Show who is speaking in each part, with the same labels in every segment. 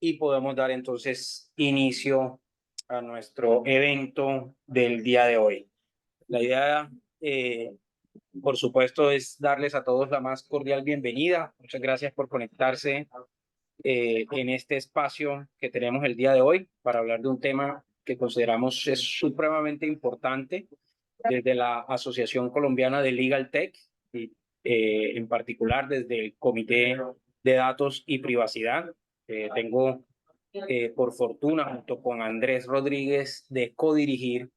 Speaker 1: y podemos dar entonces inicio a nuestro evento del día de hoy. La idea, por supuesto, es darles a todos la más cordial bienvenida. Muchas gracias por conectarse en este espacio que tenemos el día de hoy para hablar de un tema que consideramos es supremamente importante desde la Asociación Colombiana de Legal Tech y en particular desde el Comité de Datos y Privacidad. Tengo por fortuna, junto con Andrés Rodríguez, de codirigir,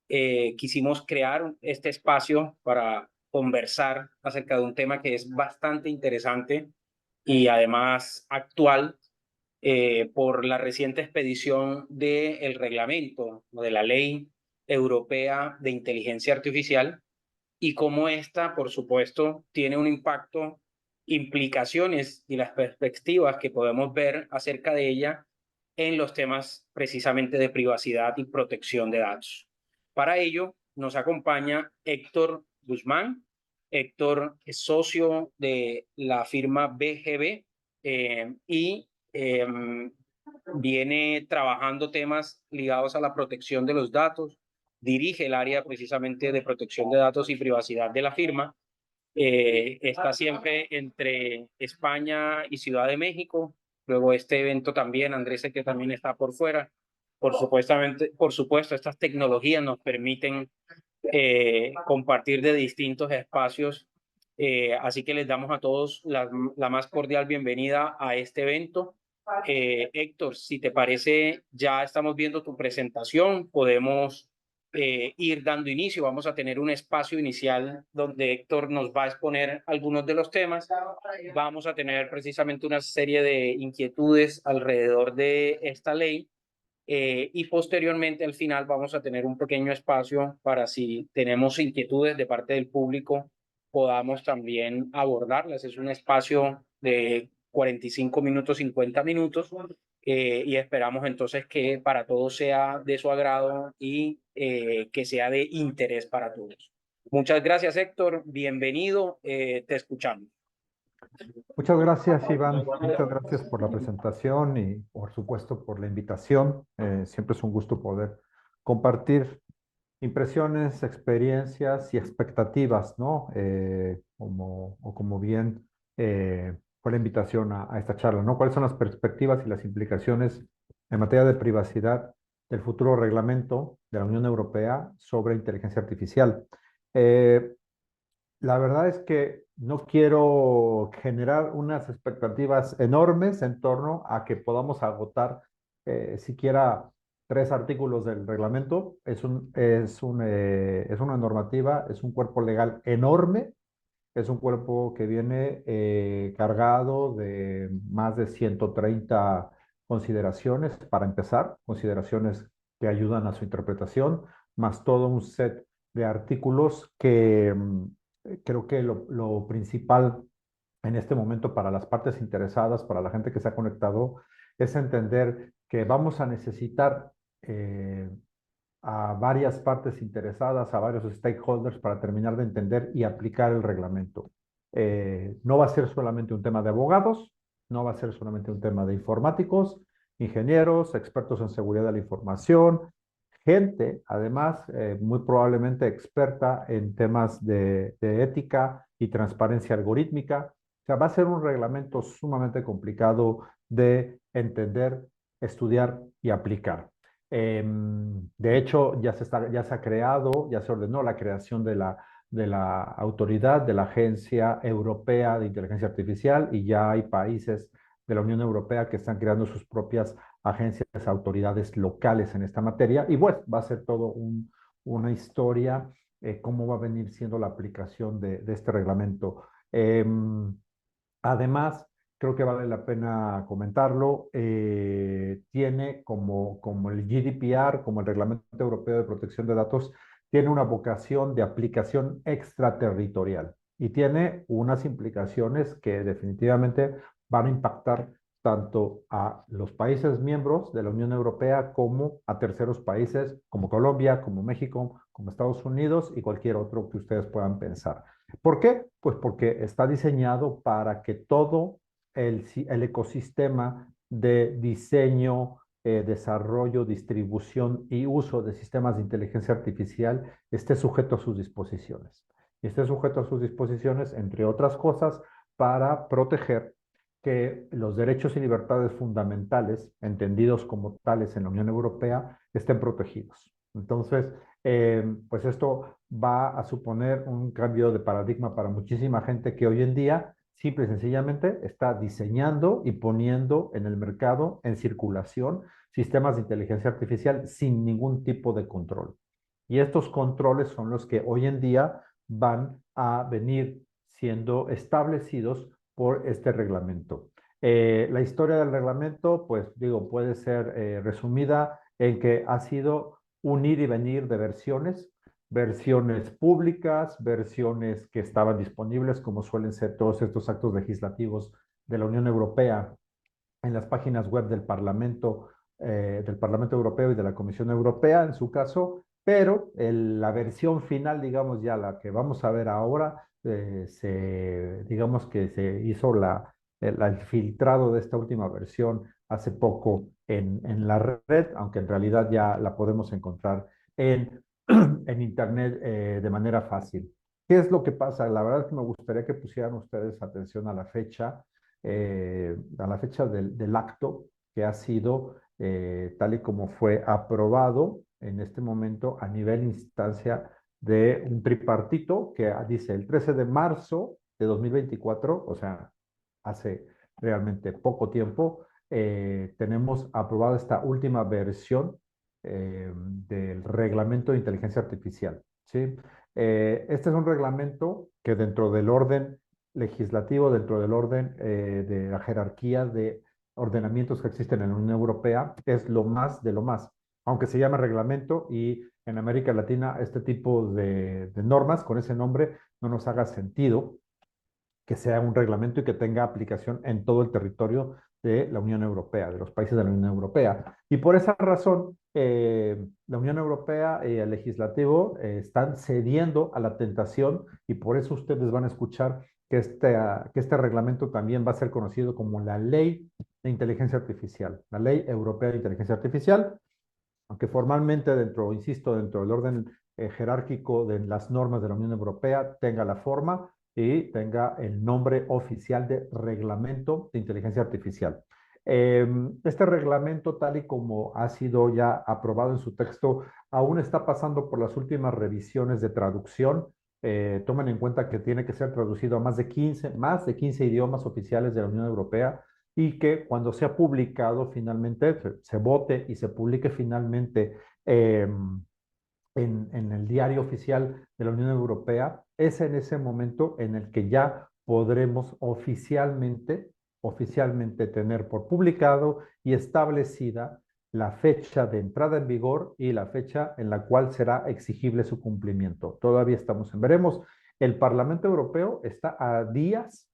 Speaker 1: quisimos crear este espacio para conversar acerca de un tema que es bastante interesante y además actual por la reciente expedición del reglamento o de la ley europea de inteligencia artificial y cómo esta, por supuesto, tiene un impacto, implicaciones y las perspectivas que podemos ver acerca de ella en los temas precisamente de privacidad y protección de datos. Para ello, nos acompaña Héctor Guzmán. Héctor es socio de la firma BGB y viene trabajando temas ligados a la protección de los datos, dirige el área precisamente de protección de datos y privacidad de la firma. Está siempre entre España y Ciudad de México. Luego este evento también, Andrés, que también está por fuera. Por supuesto, estas tecnologías nos permiten compartir de distintos espacios. Así que les damos a todos la más cordial bienvenida a este evento. Héctor, si te parece, ya estamos viendo tu presentación, podemos ir dando inicio. Vamos a tener un espacio inicial donde Héctor nos va a exponer algunos de los temas. Vamos a tener precisamente una serie de inquietudes alrededor de esta ley y posteriormente al final vamos a tener un pequeño espacio para si tenemos inquietudes de parte del público podamos también abordarlas. Es un espacio de 45 minutos, 50 minutos y esperamos entonces que para todos sea de su agrado y que sea de interés para todos. Muchas gracias, Héctor. Bienvenido. Te escuchamos.
Speaker 2: Muchas gracias, Iván. Muchas gracias por la presentación y, por supuesto, por la invitación. Siempre es un gusto poder compartir impresiones, experiencias y expectativas, ¿no? Como bien fue la invitación a esta charla, ¿no? ¿Cuáles son las perspectivas y las implicaciones en materia de privacidad del futuro reglamento de la Unión Europea sobre inteligencia artificial? Eh, la verdad es que no quiero generar unas expectativas enormes en torno a que podamos agotar siquiera 3 artículos del reglamento. Es una normativa, es un cuerpo legal enorme, es un cuerpo que viene cargado de más de 130 consideraciones, para empezar, consideraciones que ayudan a su interpretación, más todo un set de artículos que creo que lo principal en este momento para las partes interesadas, para la gente que se ha conectado, es entender que vamos a necesitar a varias partes interesadas, a varios stakeholders para terminar de entender y aplicar el reglamento. No va a ser solamente un tema de abogados, no va a ser solamente un tema de informáticos, ingenieros, expertos en seguridad de la información, gente, además, muy probablemente experta en temas de ética y transparencia algorítmica. O sea, va a ser un reglamento sumamente complicado de entender, estudiar y aplicar. De hecho, ya se ha creado, ya se ordenó la creación de la autoridad, de la Agencia Europea de Inteligencia Artificial, y ya hay países de la Unión Europea que están creando sus propias agencias, autoridades locales en esta materia. Y bueno, va a ser todo una historia, cómo va a venir siendo la aplicación de este reglamento. Además, creo que vale la pena comentarlo, tiene como el GDPR, como el Reglamento Europeo de Protección de Datos, tiene una vocación de aplicación extraterritorial y tiene unas implicaciones que definitivamente van a impactar tanto a los países miembros de la Unión Europea como a terceros países como Colombia, como México, como Estados Unidos y cualquier otro que ustedes puedan pensar. ¿Por qué? Pues porque está diseñado para que todo el ecosistema de diseño, desarrollo, distribución y uso de sistemas de inteligencia artificial esté sujeto a sus disposiciones. Y esté sujeto a sus disposiciones, entre otras cosas, para proteger que los derechos y libertades fundamentales, entendidos como tales en la Unión Europea, estén protegidos. Entonces, pues esto va a suponer un cambio de paradigma para muchísima gente que hoy en día simple y sencillamente está diseñando y poniendo en el mercado, en circulación, sistemas de inteligencia artificial sin ningún tipo de control. Y estos controles son los que hoy en día van a venir siendo establecidos por este reglamento. La historia del reglamento, pues digo, puede ser resumida en que ha sido un ir y venir de versiones públicas, versiones que estaban disponibles, como suelen ser todos estos actos legislativos de la Unión Europea en las páginas web del Parlamento Europeo y de la Comisión Europea, en su caso, pero la versión final, digamos ya la que vamos a ver ahora, digamos que se hizo el filtrado de esta última versión hace poco en la red, aunque en realidad ya la podemos encontrar en, en Internet de manera fácil. ¿Qué es lo que pasa? La verdad es que me gustaría que pusieran ustedes atención a la fecha del acto que ha sido tal y como fue aprobado en este momento a nivel instancia de un tripartito que dice el 13 de marzo de 2024, o sea, hace realmente poco tiempo, tenemos aprobada esta última versión del reglamento de inteligencia artificial, ¿sí? Este es un reglamento que dentro del orden legislativo, dentro del orden de la jerarquía de ordenamientos que existen en la Unión Europea, es lo más de lo más, aunque se llama reglamento y en América Latina este tipo de normas con ese nombre no nos haga sentido que sea un reglamento y que tenga aplicación en todo el territorio de la Unión Europea, de los países de la Unión Europea. Y por esa razón, la Unión Europea y el legislativo están cediendo a la tentación y por eso ustedes van a escuchar que este reglamento también va a ser conocido como la Ley de Inteligencia Artificial, la Ley Europea de Inteligencia Artificial, aunque formalmente dentro, insisto, dentro del orden jerárquico de las normas de la Unión Europea tenga la forma y tenga el nombre oficial de Reglamento de Inteligencia Artificial. Este reglamento, tal y como ha sido ya aprobado en su texto, aún está pasando por las últimas revisiones de traducción. Tomen en cuenta que tiene que ser traducido a más de 15 idiomas oficiales de la Unión Europea y que cuando sea publicado finalmente, se vote y se publique finalmente en el diario oficial de la Unión Europea, es en ese momento en el que ya podremos oficialmente tener por publicado y establecida la fecha de entrada en vigor y la fecha en la cual será exigible su cumplimiento. Todavía estamos en veremos. El Parlamento Europeo está a días,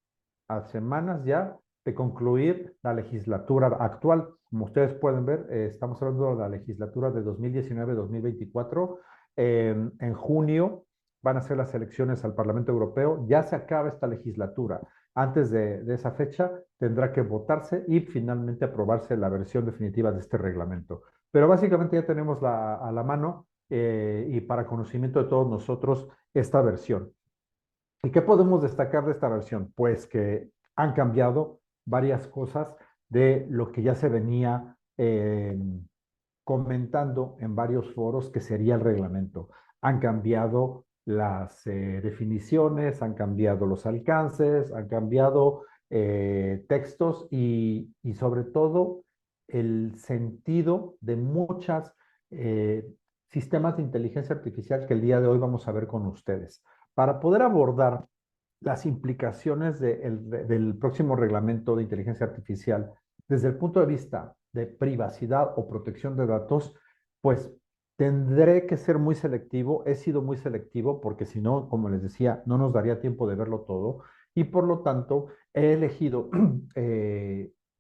Speaker 2: a semanas ya de concluir la legislatura actual. Como ustedes pueden ver, estamos hablando de la legislatura de 2019-2024. En junio van a ser las elecciones al Parlamento Europeo. Ya se acaba esta legislatura. Antes de esa fecha tendrá que votarse y finalmente aprobarse la versión definitiva de este reglamento. Pero básicamente ya tenemos a la mano y para conocimiento de todos nosotros esta versión. ¿Y qué podemos destacar de esta versión? Pues que han cambiado varias cosas de lo que ya se venía comentando en varios foros que sería el reglamento. Han cambiado las definiciones, han cambiado los alcances, han cambiado textos y sobre todo el sentido de muchas sistemas de inteligencia artificial que el día de hoy vamos a ver con ustedes. Para poder abordar las implicaciones del próximo reglamento de inteligencia artificial desde el punto de vista de privacidad o protección de datos, pues tendré que ser muy selectivo. He sido muy selectivo porque si no, como les decía, no nos daría tiempo de verlo todo y por lo tanto he elegido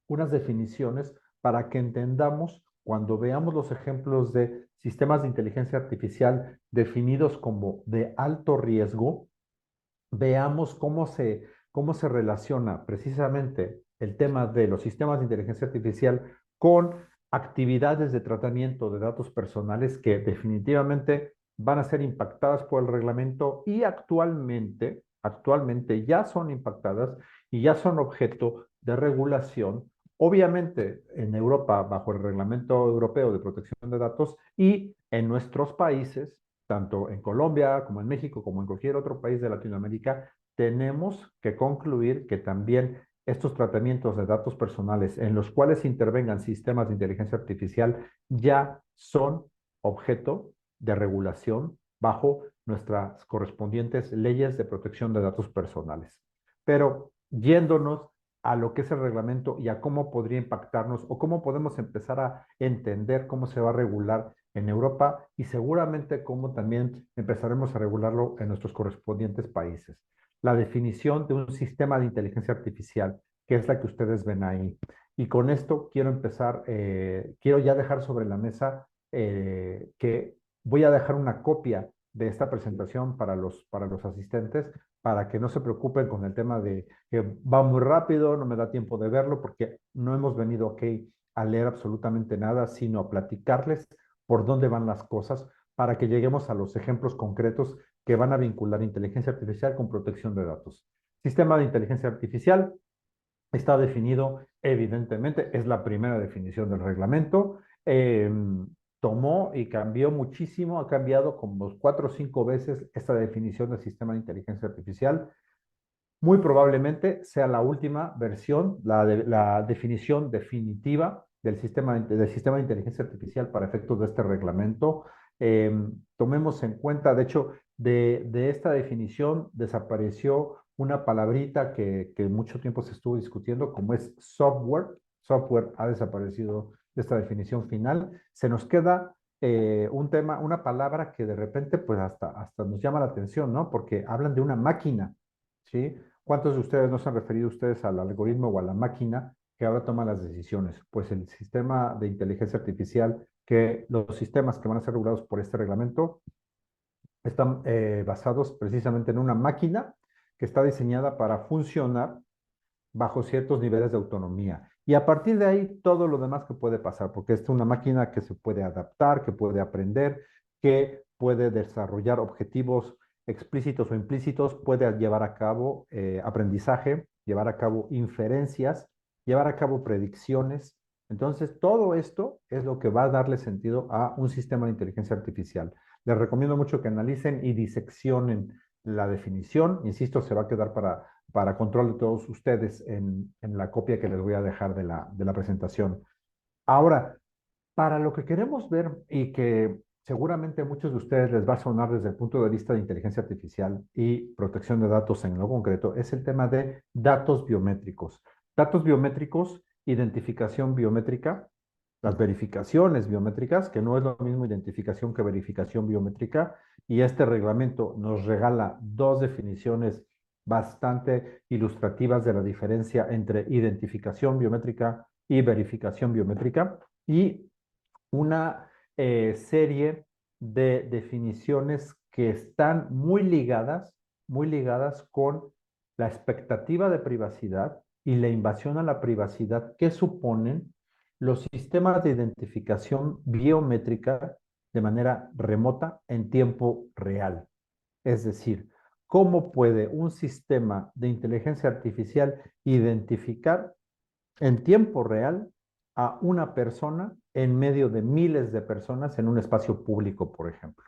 Speaker 2: unas definiciones para que entendamos cuando veamos los ejemplos de sistemas de inteligencia artificial definidos como de alto riesgo, veamos cómo se relaciona precisamente el tema de los sistemas de inteligencia artificial con actividades de tratamiento de datos personales que definitivamente van a ser impactadas por el reglamento y actualmente ya son impactadas y ya son objeto de regulación, obviamente en Europa bajo el Reglamento Europeo de Protección de Datos y en nuestros países, tanto en Colombia como en México como en cualquier otro país de Latinoamérica, tenemos que concluir que también estos tratamientos de datos personales en los cuales intervengan sistemas de inteligencia artificial ya son objeto de regulación bajo nuestras correspondientes leyes de protección de datos personales. Pero yéndonos a lo que es el reglamento y a cómo podría impactarnos o cómo podemos empezar a entender cómo se va a regular en Europa y seguramente cómo también empezaremos a regularlo en nuestros correspondientes países. La definición de un sistema de inteligencia artificial, que es la que ustedes ven ahí. Y con esto quiero empezar, quiero ya dejar sobre la mesa que voy a dejar una copia de esta presentación para los asistentes, para que no se preocupen con el tema de que va muy rápido, no me da tiempo de verlo, porque no hemos venido aquí a leer absolutamente nada, sino a platicarles por dónde van las cosas para que lleguemos a los ejemplos concretos que van a vincular inteligencia artificial con protección de datos. Sistema de inteligencia artificial está definido, evidentemente, es la primera definición del reglamento. Tomó y cambió muchísimo, ha cambiado como 4 o 5 veces esta definición del sistema de inteligencia artificial. Muy probablemente sea la última versión, la definición definitiva del sistema de inteligencia artificial para efectos de este reglamento. Tomemos en cuenta, de hecho, de esta definición desapareció una palabrita que mucho tiempo se estuvo discutiendo, como es software. Software ha desaparecido de esta definición final. Se nos queda un tema, una palabra que de repente pues hasta nos llama la atención, ¿no? Porque hablan de una máquina, ¿sí? ¿Cuántos de ustedes no se han referido ustedes al algoritmo o a la máquina que ahora toma las decisiones? Pues el sistema de inteligencia artificial, que los sistemas que van a ser regulados por este reglamento están basados precisamente en una máquina que está diseñada para funcionar bajo ciertos niveles de autonomía. Y a partir de ahí, todo lo demás que puede pasar, porque es una máquina que se puede adaptar, que puede aprender, que puede desarrollar objetivos explícitos o implícitos, puede llevar a cabo aprendizaje, llevar a cabo inferencias, llevar a cabo predicciones. Entonces, todo esto es lo que va a darle sentido a un sistema de inteligencia artificial. Les recomiendo mucho que analicen y diseccionen la definición. Insisto, se va a quedar para control de todos ustedes en la copia que les voy a dejar de la presentación. Ahora, para lo que queremos ver y que seguramente a muchos de ustedes les va a sonar desde el punto de vista de inteligencia artificial y protección de datos en lo concreto, es el tema de datos biométricos. Datos biométricos, identificación biométrica, las verificaciones biométricas, que no es lo mismo identificación que verificación biométrica, y este reglamento nos regala dos definiciones bastante ilustrativas de la diferencia entre identificación biométrica y verificación biométrica, y una serie de definiciones que están muy ligadas con la expectativa de privacidad y la invasión a la privacidad que suponen los sistemas de identificación biométrica de manera remota en tiempo real. Es decir, ¿cómo puede un sistema de inteligencia artificial identificar en tiempo real a una persona en medio de miles de personas en un espacio público, por ejemplo?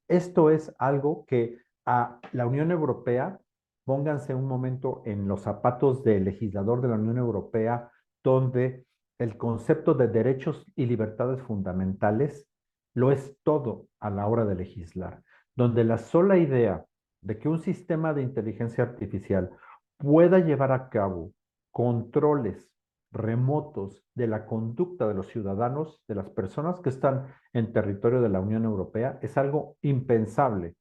Speaker 2: Esto es algo que a la Unión Europea, pónganse un momento en los zapatos del legislador de la Unión Europea, donde el concepto de derechos y libertades fundamentales lo es todo a la hora de legislar, donde la sola idea de que un sistema de inteligencia artificial pueda llevar a cabo controles remotos de la conducta de los ciudadanos, de las personas que están en territorio de la Unión Europea, es algo impensable.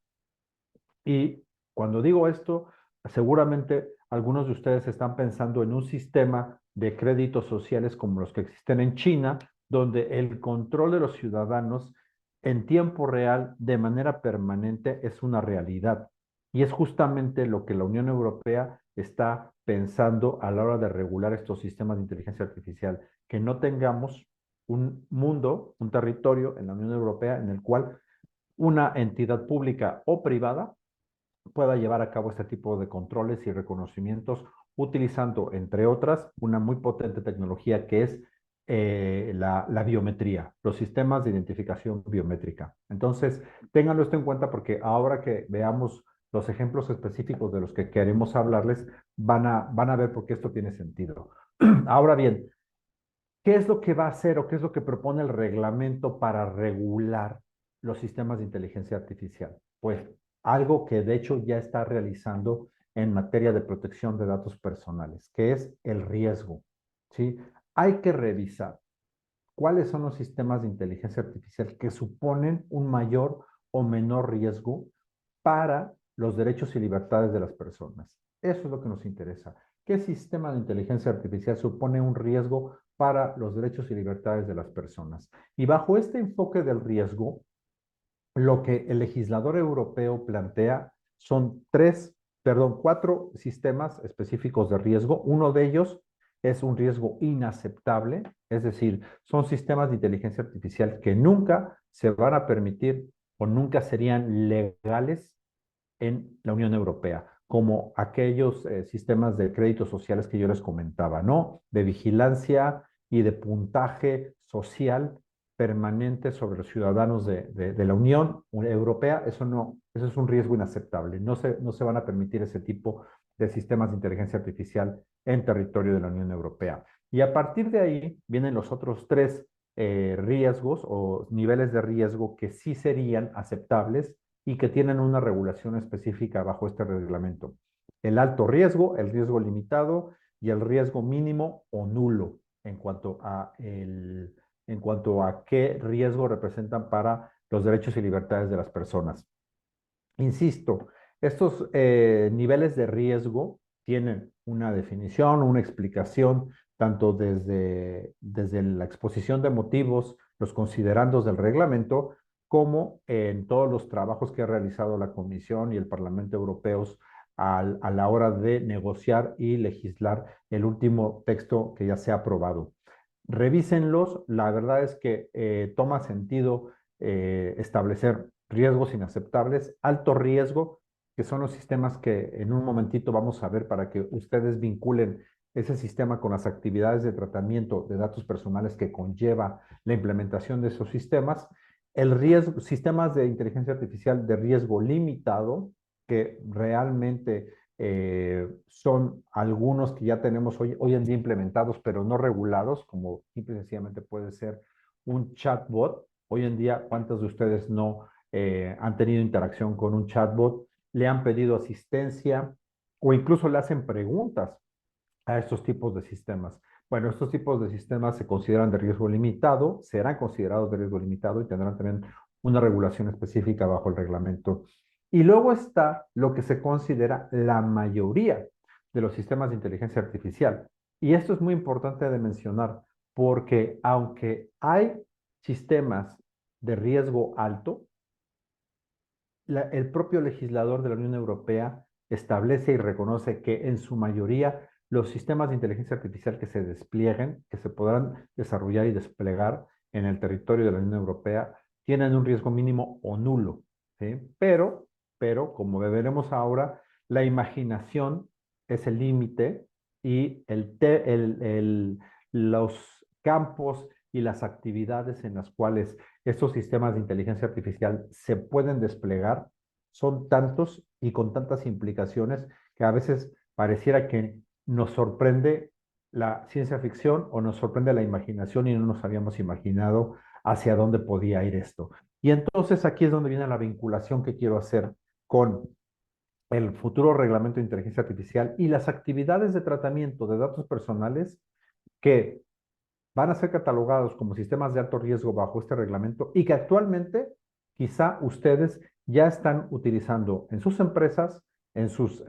Speaker 2: Y cuando digo esto, seguramente algunos de ustedes están pensando en un sistema de créditos sociales como los que existen en China, donde el control de los ciudadanos en tiempo real, de manera permanente, es una realidad. Y es justamente lo que la Unión Europea está pensando a la hora de regular estos sistemas de inteligencia artificial? Que no tengamos un mundo, un territorio en la Unión Europea en el cual una entidad pública o privada pueda llevar a cabo este tipo de controles y reconocimientos utilizando, entre otras, una muy potente tecnología que es la biometría, los sistemas de identificación biométrica. Entonces, ténganlo esto en cuenta porque ahora que veamos los ejemplos específicos de los que queremos hablarles, van a ver por qué esto tiene sentido. Ahora bien, ¿qué es lo que va a hacer o qué es lo que propone el reglamento para regular los sistemas de inteligencia artificial? Pues algo que de hecho ya está realizando en materia de protección de datos personales, que es el riesgo. ¿Sí? Hay que revisar cuáles son los sistemas de inteligencia artificial que suponen un mayor o menor riesgo para los derechos y libertades de las personas. Eso es lo que nos interesa. ¿Qué sistema de inteligencia artificial supone un riesgo para los derechos y libertades de las personas? Y bajo este enfoque del riesgo, lo que el legislador europeo plantea son cuatro sistemas específicos de riesgo. Uno de ellos es un riesgo inaceptable, es decir, son sistemas de inteligencia artificial que nunca se van a permitir o nunca serían legales en la Unión Europea, como aquellos sistemas de créditos sociales que yo les comentaba, ¿no? De vigilancia y de puntaje social permanente sobre los ciudadanos de la Unión Europea. Eso es un riesgo inaceptable. No se van a permitir ese tipo de sistemas de inteligencia artificial en territorio de la Unión Europea. Y a partir de ahí vienen los otros tres riesgos o niveles de riesgo que sí serían aceptables y que tienen una regulación específica bajo este reglamento. El alto riesgo, el riesgo limitado y el riesgo mínimo o nulo en cuanto a qué riesgo representan para los derechos y libertades de las personas. Insisto, estos niveles de riesgo tienen una definición, una explicación, tanto desde la exposición de motivos, los considerandos del reglamento, como en todos los trabajos que ha realizado la Comisión y el Parlamento Europeos a la hora de negociar y legislar el último texto que ya se ha aprobado. Revísenlos, la verdad es que toma sentido establecer riesgos inaceptables, alto riesgo, que son los sistemas que en un momentito vamos a ver para que ustedes vinculen ese sistema con las actividades de tratamiento de datos personales que conlleva la implementación de esos sistemas. El riesgo, sistemas de inteligencia artificial de riesgo limitado, que realmente son algunos que ya tenemos hoy en día implementados, pero no regulados, como simple y sencillamente puede ser un chatbot. Hoy en día, ¿cuántos de ustedes no han tenido interacción con un chatbot? Le han pedido asistencia o incluso le hacen preguntas a estos tipos de sistemas. Bueno, estos tipos de sistemas se consideran de riesgo limitado, serán considerados de riesgo limitado y tendrán también una regulación específica bajo el reglamento. Y luego está lo que se considera la mayoría de los sistemas de inteligencia artificial. Y esto es muy importante de mencionar porque aunque hay sistemas de riesgo alto, el propio legislador de la Unión Europea establece y reconoce que en su mayoría los sistemas de inteligencia artificial que se desplieguen, que se podrán desarrollar y desplegar en el territorio de la Unión Europea, tienen un riesgo mínimo o nulo. ¿Sí? Pero, como veremos ahora, la imaginación es el límite y los campos y las actividades en las cuales estos sistemas de inteligencia artificial se pueden desplegar son tantos y con tantas implicaciones que a veces pareciera que nos sorprende la ciencia ficción o nos sorprende la imaginación y no nos habíamos imaginado hacia dónde podía ir esto. Y entonces aquí es donde viene la vinculación que quiero hacer con el futuro reglamento de inteligencia artificial y las actividades de tratamiento de datos personales que van a ser catalogados como sistemas de alto riesgo bajo este reglamento y que actualmente quizá ustedes ya están utilizando en sus empresas, en sus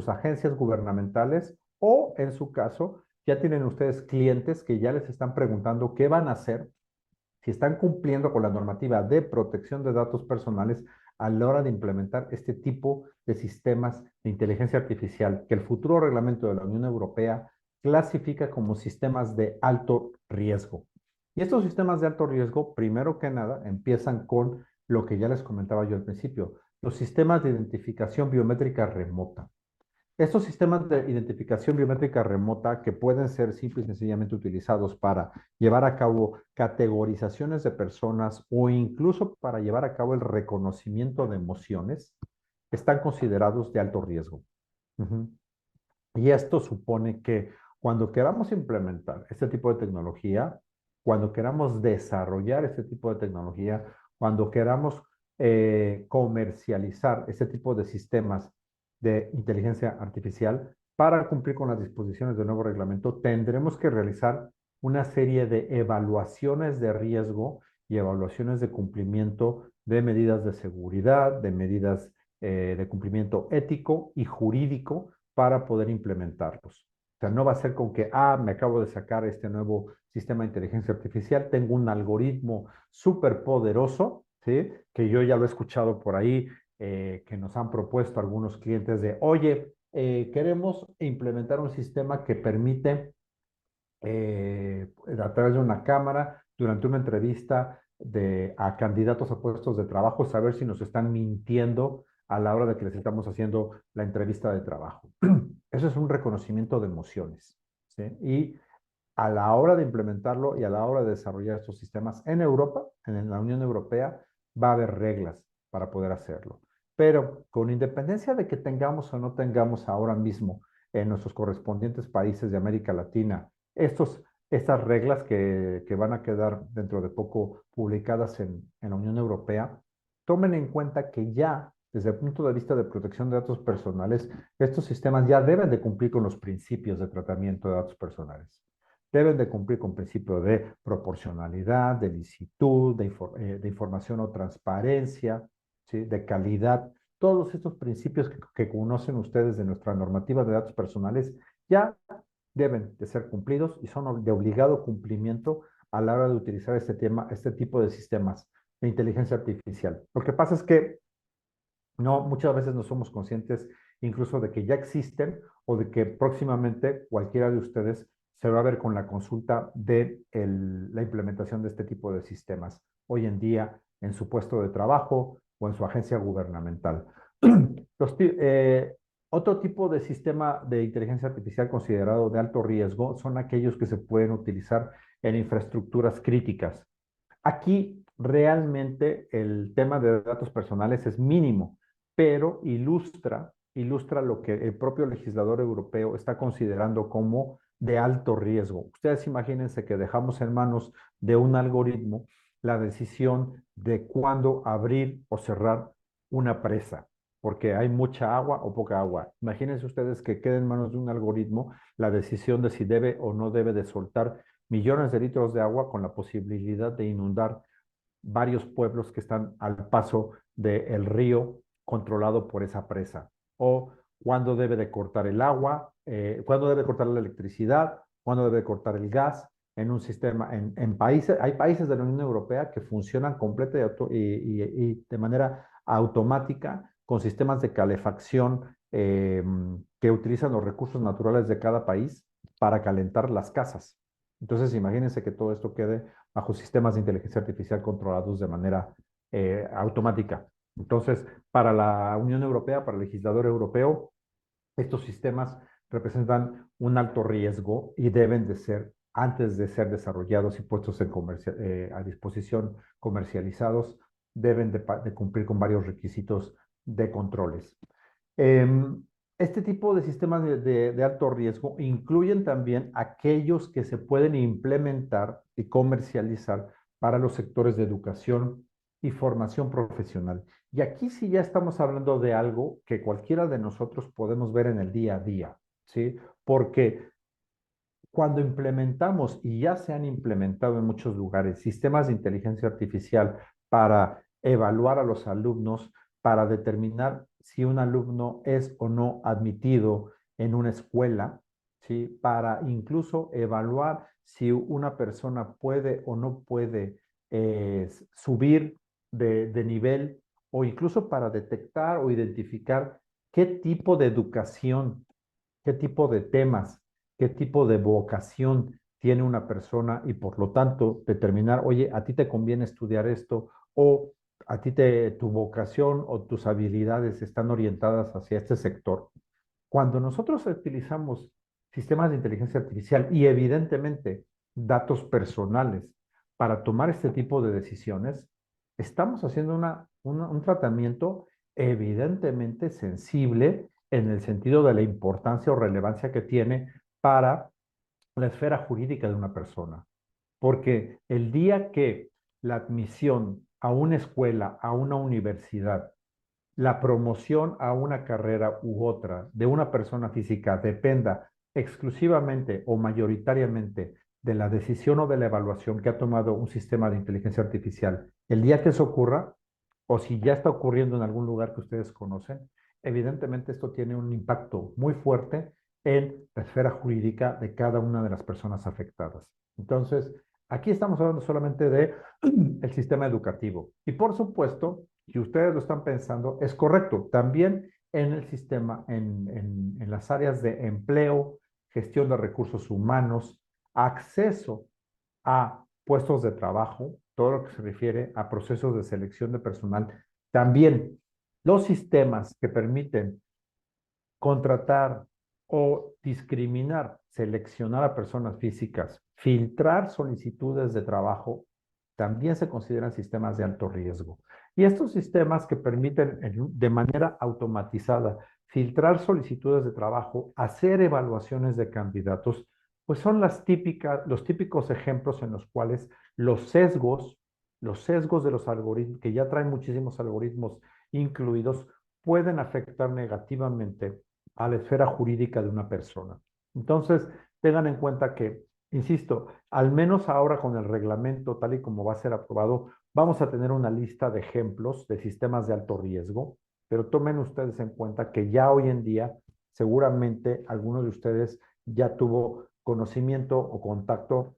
Speaker 2: agencias gubernamentales o en su caso ya tienen ustedes clientes que ya les están preguntando qué van a hacer si están cumpliendo con la normativa de protección de datos personales a la hora de implementar este tipo de sistemas de inteligencia artificial que el futuro reglamento de la Unión Europea clasifica como sistemas de alto riesgo. Y estos sistemas de alto riesgo, primero que nada, empiezan con lo que ya les comentaba yo al principio, los sistemas de identificación biométrica remota. Estos sistemas de identificación biométrica remota que pueden ser simple y sencillamente utilizados para llevar a cabo categorizaciones de personas o incluso para llevar a cabo el reconocimiento de emociones, están considerados de alto riesgo. Ujú. Y esto supone que cuando queramos implementar este tipo de tecnología, cuando queramos desarrollar este tipo de tecnología, cuando queramos comercializar este tipo de sistemas de inteligencia artificial, para cumplir con las disposiciones del nuevo reglamento, tendremos que realizar una serie de evaluaciones de riesgo y evaluaciones de cumplimiento de medidas de seguridad, de medidas de cumplimiento ético y jurídico para poder implementarlos. O sea, no va a ser con que, me acabo de sacar este nuevo sistema de inteligencia artificial, tengo un algoritmo súper poderoso, ¿sí? Que yo ya lo he escuchado por ahí, que nos han propuesto algunos clientes de, oye, queremos implementar un sistema que permite a través de una cámara, durante una entrevista a candidatos a puestos de trabajo, saber si nos están mintiendo a la hora de que les estamos haciendo la entrevista de trabajo. Eso es un reconocimiento de emociones, ¿sí? Y a la hora de implementarlo y a la hora de desarrollar estos sistemas en Europa, en la Unión Europea, va a haber reglas para poder hacerlo. Pero con independencia de que tengamos o no tengamos ahora mismo en nuestros correspondientes países de América Latina estas reglas que van a quedar dentro de poco publicadas en la Unión Europea, tomen en cuenta que ya desde el punto de vista de protección de datos personales, estos sistemas ya deben de cumplir con los principios de tratamiento de datos personales. Deben de cumplir con principio de proporcionalidad, de licitud, de información o transparencia, ¿sí? De calidad. Todos estos principios que conocen ustedes de nuestra normativa de datos personales ya deben de ser cumplidos y son de obligado cumplimiento a la hora de utilizar este tipo de sistemas de inteligencia artificial. Lo que pasa es que no, muchas veces no somos conscientes incluso de que ya existen o de que próximamente cualquiera de ustedes se va a ver con la consulta de la implementación de este tipo de sistemas hoy en día en su puesto de trabajo o en su agencia gubernamental. Los, otro tipo de sistema de inteligencia artificial considerado de alto riesgo son aquellos que se pueden utilizar en infraestructuras críticas. Aquí realmente el tema de datos personales es mínimo, pero ilustra lo que el propio legislador europeo está considerando como de alto riesgo. Ustedes imagínense que dejamos en manos de un algoritmo la decisión de cuándo abrir o cerrar una presa, porque hay mucha agua o poca agua. Imagínense ustedes que quede en manos de un algoritmo la decisión de si debe o no debe de soltar millones de litros de agua con la posibilidad de inundar varios pueblos que están al paso del río controlado por esa presa. O cuándo debe de cortar el agua, cuándo debe cortar la electricidad, cuándo debe cortar el gas en un sistema, en países, hay países de la Unión Europea que funcionan completa y de manera automática con sistemas de calefacción que utilizan los recursos naturales de cada país para calentar las casas. Entonces, imagínense que todo esto quede bajo sistemas de inteligencia artificial controlados de manera automática. Entonces, para la Unión Europea, para el legislador europeo, estos sistemas representan un alto riesgo y deben de ser, antes de ser desarrollados y puestos a disposición comercializados, deben de cumplir con varios requisitos de controles. Este tipo de sistemas de alto riesgo incluyen también aquellos que se pueden implementar y comercializar para los sectores de educación y formación profesional. Y aquí sí ya estamos hablando de algo que cualquiera de nosotros podemos ver en el día a día, ¿sí? Porque cuando implementamos, y ya se han implementado en muchos lugares, sistemas de inteligencia artificial para evaluar a los alumnos, para determinar si un alumno es o no admitido en una escuela, ¿sí? Para incluso evaluar si una persona puede o no puede subir de nivel o incluso para detectar o identificar qué tipo de educación, qué tipo de temas, qué tipo de vocación tiene una persona y por lo tanto determinar, oye, a ti te conviene estudiar esto o a ti tu vocación o tus habilidades están orientadas hacia este sector. Cuando nosotros utilizamos sistemas de inteligencia artificial y evidentemente datos personales para tomar este tipo de decisiones, estamos haciendo un tratamiento evidentemente sensible en el sentido de la importancia o relevancia que tiene para la esfera jurídica de una persona. Porque el día que la admisión a una escuela, a una universidad, la promoción a una carrera u otra de una persona física dependa exclusivamente o mayoritariamente de la decisión o de la evaluación que ha tomado un sistema de inteligencia artificial, el día que eso ocurra, o si ya está ocurriendo en algún lugar que ustedes conocen, evidentemente esto tiene un impacto muy fuerte en la esfera jurídica de cada una de las personas afectadas. Entonces, aquí estamos hablando solamente de el sistema educativo. Y por supuesto, si ustedes lo están pensando, es correcto. También en el sistema, en las áreas de empleo, gestión de recursos humanos, acceso a puestos de trabajo, todo lo que se refiere a procesos de selección de personal. También los sistemas que permiten contratar o discriminar, seleccionar a personas físicas, filtrar solicitudes de trabajo, también se consideran sistemas de alto riesgo. Y estos sistemas que permiten de manera automatizada filtrar solicitudes de trabajo, hacer evaluaciones de candidatos, pues son los típicos ejemplos en los cuales los sesgos de los algoritmos, que ya traen muchísimos algoritmos incluidos, pueden afectar negativamente a la esfera jurídica de una persona. Entonces, tengan en cuenta que, insisto, al menos ahora con el reglamento tal y como va a ser aprobado, vamos a tener una lista de ejemplos de sistemas de alto riesgo, pero tomen ustedes en cuenta que ya hoy en día, seguramente algunos de ustedes ya tuvo conocimiento o contacto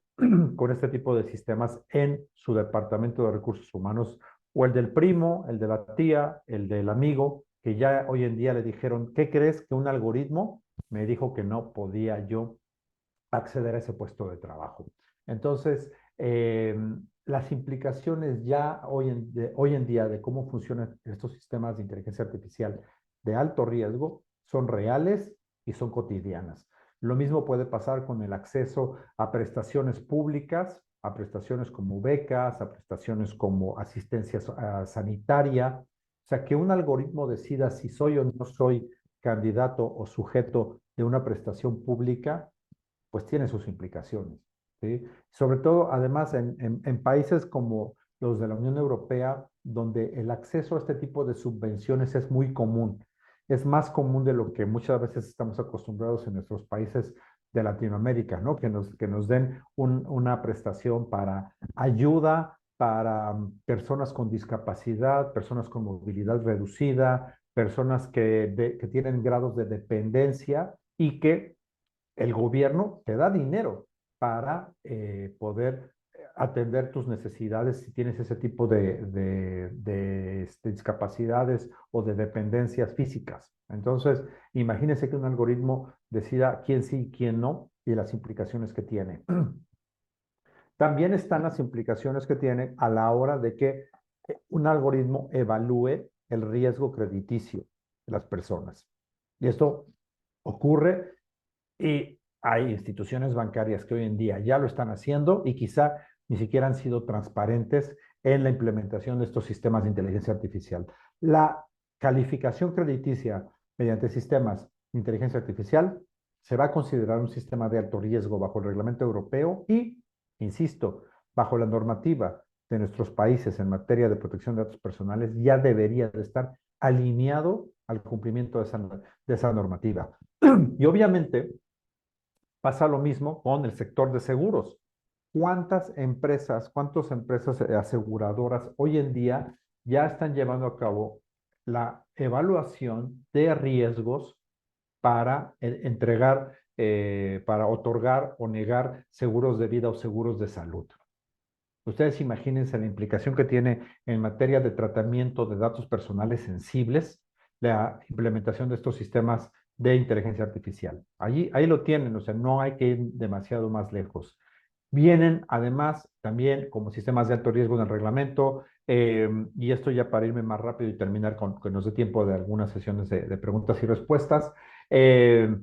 Speaker 2: con este tipo de sistemas en su departamento de recursos humanos o el del primo, el de la tía, el del amigo, que ya hoy en día le dijeron, ¿qué crees que un algoritmo me dijo que no podía yo acceder a ese puesto de trabajo? Entonces, las implicaciones ya hoy en día de cómo funcionan estos sistemas de inteligencia artificial de alto riesgo son reales y son cotidianas. Lo mismo puede pasar con el acceso a prestaciones públicas, a prestaciones como becas, a prestaciones como asistencia sanitaria. O sea, que un algoritmo decida si soy o no soy candidato o sujeto de una prestación pública, pues tiene sus implicaciones, ¿sí? Sobre todo, además, en países como los de la Unión Europea, donde el acceso a este tipo de subvenciones es muy común. Es más común de lo que muchas veces estamos acostumbrados en nuestros países de Latinoamérica, ¿no? Que nos den una prestación para ayuda para personas con discapacidad, personas con movilidad reducida, personas que tienen grados de dependencia y que el gobierno te da dinero para poder atender tus necesidades si tienes ese tipo de discapacidades o de dependencias físicas. Entonces, imagínense que un algoritmo decida quién sí y quién no y las implicaciones que tiene. También están las implicaciones que tiene a la hora de que un algoritmo evalúe el riesgo crediticio de las personas. Y esto ocurre y hay instituciones bancarias que hoy en día ya lo están haciendo y quizá ni siquiera han sido transparentes en la implementación de estos sistemas de inteligencia artificial. La calificación crediticia mediante sistemas de inteligencia artificial se va a considerar un sistema de alto riesgo bajo el reglamento europeo y, insisto, bajo la normativa de nuestros países en materia de protección de datos personales, ya debería de estar alineado al cumplimiento de esa normativa. Y obviamente pasa lo mismo con el sector de seguros. Cuántas empresas aseguradoras hoy en día ya están llevando a cabo la evaluación de riesgos para para otorgar o negar seguros de vida o seguros de salud? Ustedes imagínense la implicación que tiene en materia de tratamiento de datos personales sensibles la implementación de estos sistemas de inteligencia artificial. Ahí lo tienen, o sea, no hay que ir demasiado más lejos. Vienen además también como sistemas de alto riesgo en el reglamento, y esto ya para irme más rápido y terminar con que nos dé tiempo de algunas sesiones de preguntas y respuestas, eh,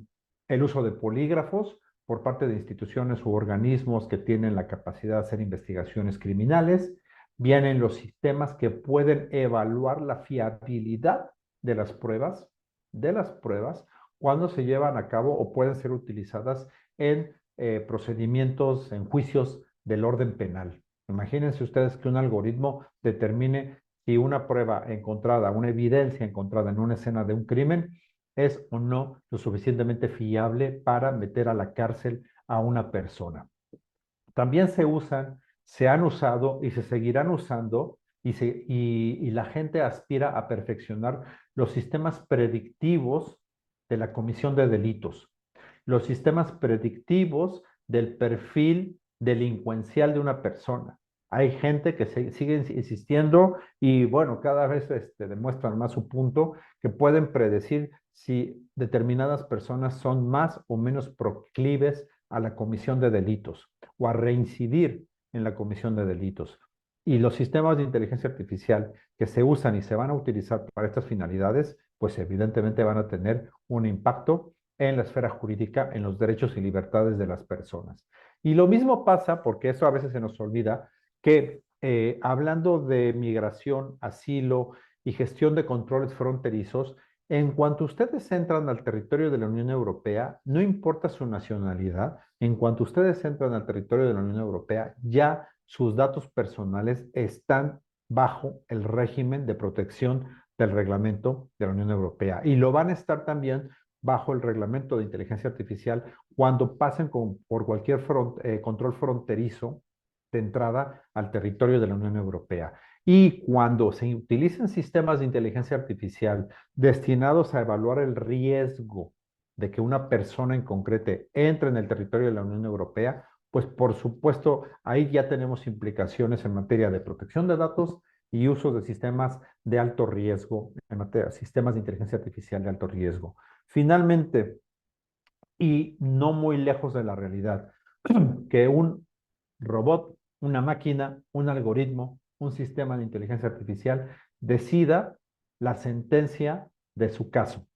Speaker 2: el uso de polígrafos por parte de instituciones u organismos que tienen la capacidad de hacer investigaciones criminales. Vienen los sistemas que pueden evaluar la fiabilidad de de las pruebas cuando se llevan a cabo o pueden ser utilizadas en procedimientos, en juicios del orden penal. Imagínense ustedes que un algoritmo determine si una prueba encontrada, una evidencia encontrada en una escena de un crimen es o no lo suficientemente fiable para meter a la cárcel a una persona. También se han usado y se seguirán usando y la gente aspira a perfeccionar los sistemas predictivos de la comisión de delitos, los sistemas predictivos del perfil delincuencial de una persona. Hay gente que sigue insistiendo y bueno, cada vez demuestran más su punto que pueden predecir si determinadas personas son más o menos proclives a la comisión de delitos o a reincidir en la comisión de delitos. Y los sistemas de inteligencia artificial que se usan y se van a utilizar para estas finalidades, pues evidentemente van a tener un impacto en la esfera jurídica, en los derechos y libertades de las personas. Y lo mismo pasa, porque eso a veces se nos olvida, que hablando de migración, asilo y gestión de controles fronterizos, en cuanto ustedes entran al territorio de la Unión Europea, no importa su nacionalidad, en cuanto ustedes entran al territorio de la Unión Europea, ya sus datos personales están bajo el régimen de protección del reglamento de la Unión Europea y lo van a estar también bajo el reglamento de inteligencia artificial cuando pasen por cualquier control fronterizo de entrada al territorio de la Unión Europea. Y cuando se utilicen sistemas de inteligencia artificial destinados a evaluar el riesgo de que una persona en concreto entre en el territorio de la Unión Europea, pues por supuesto ahí ya tenemos implicaciones en materia de protección de datos y uso de sistemas de alto riesgo, en materia, sistemas de inteligencia artificial de alto riesgo. Finalmente, y no muy lejos de la realidad, que un robot, una máquina, un algoritmo, un sistema de inteligencia artificial decida la sentencia de su caso,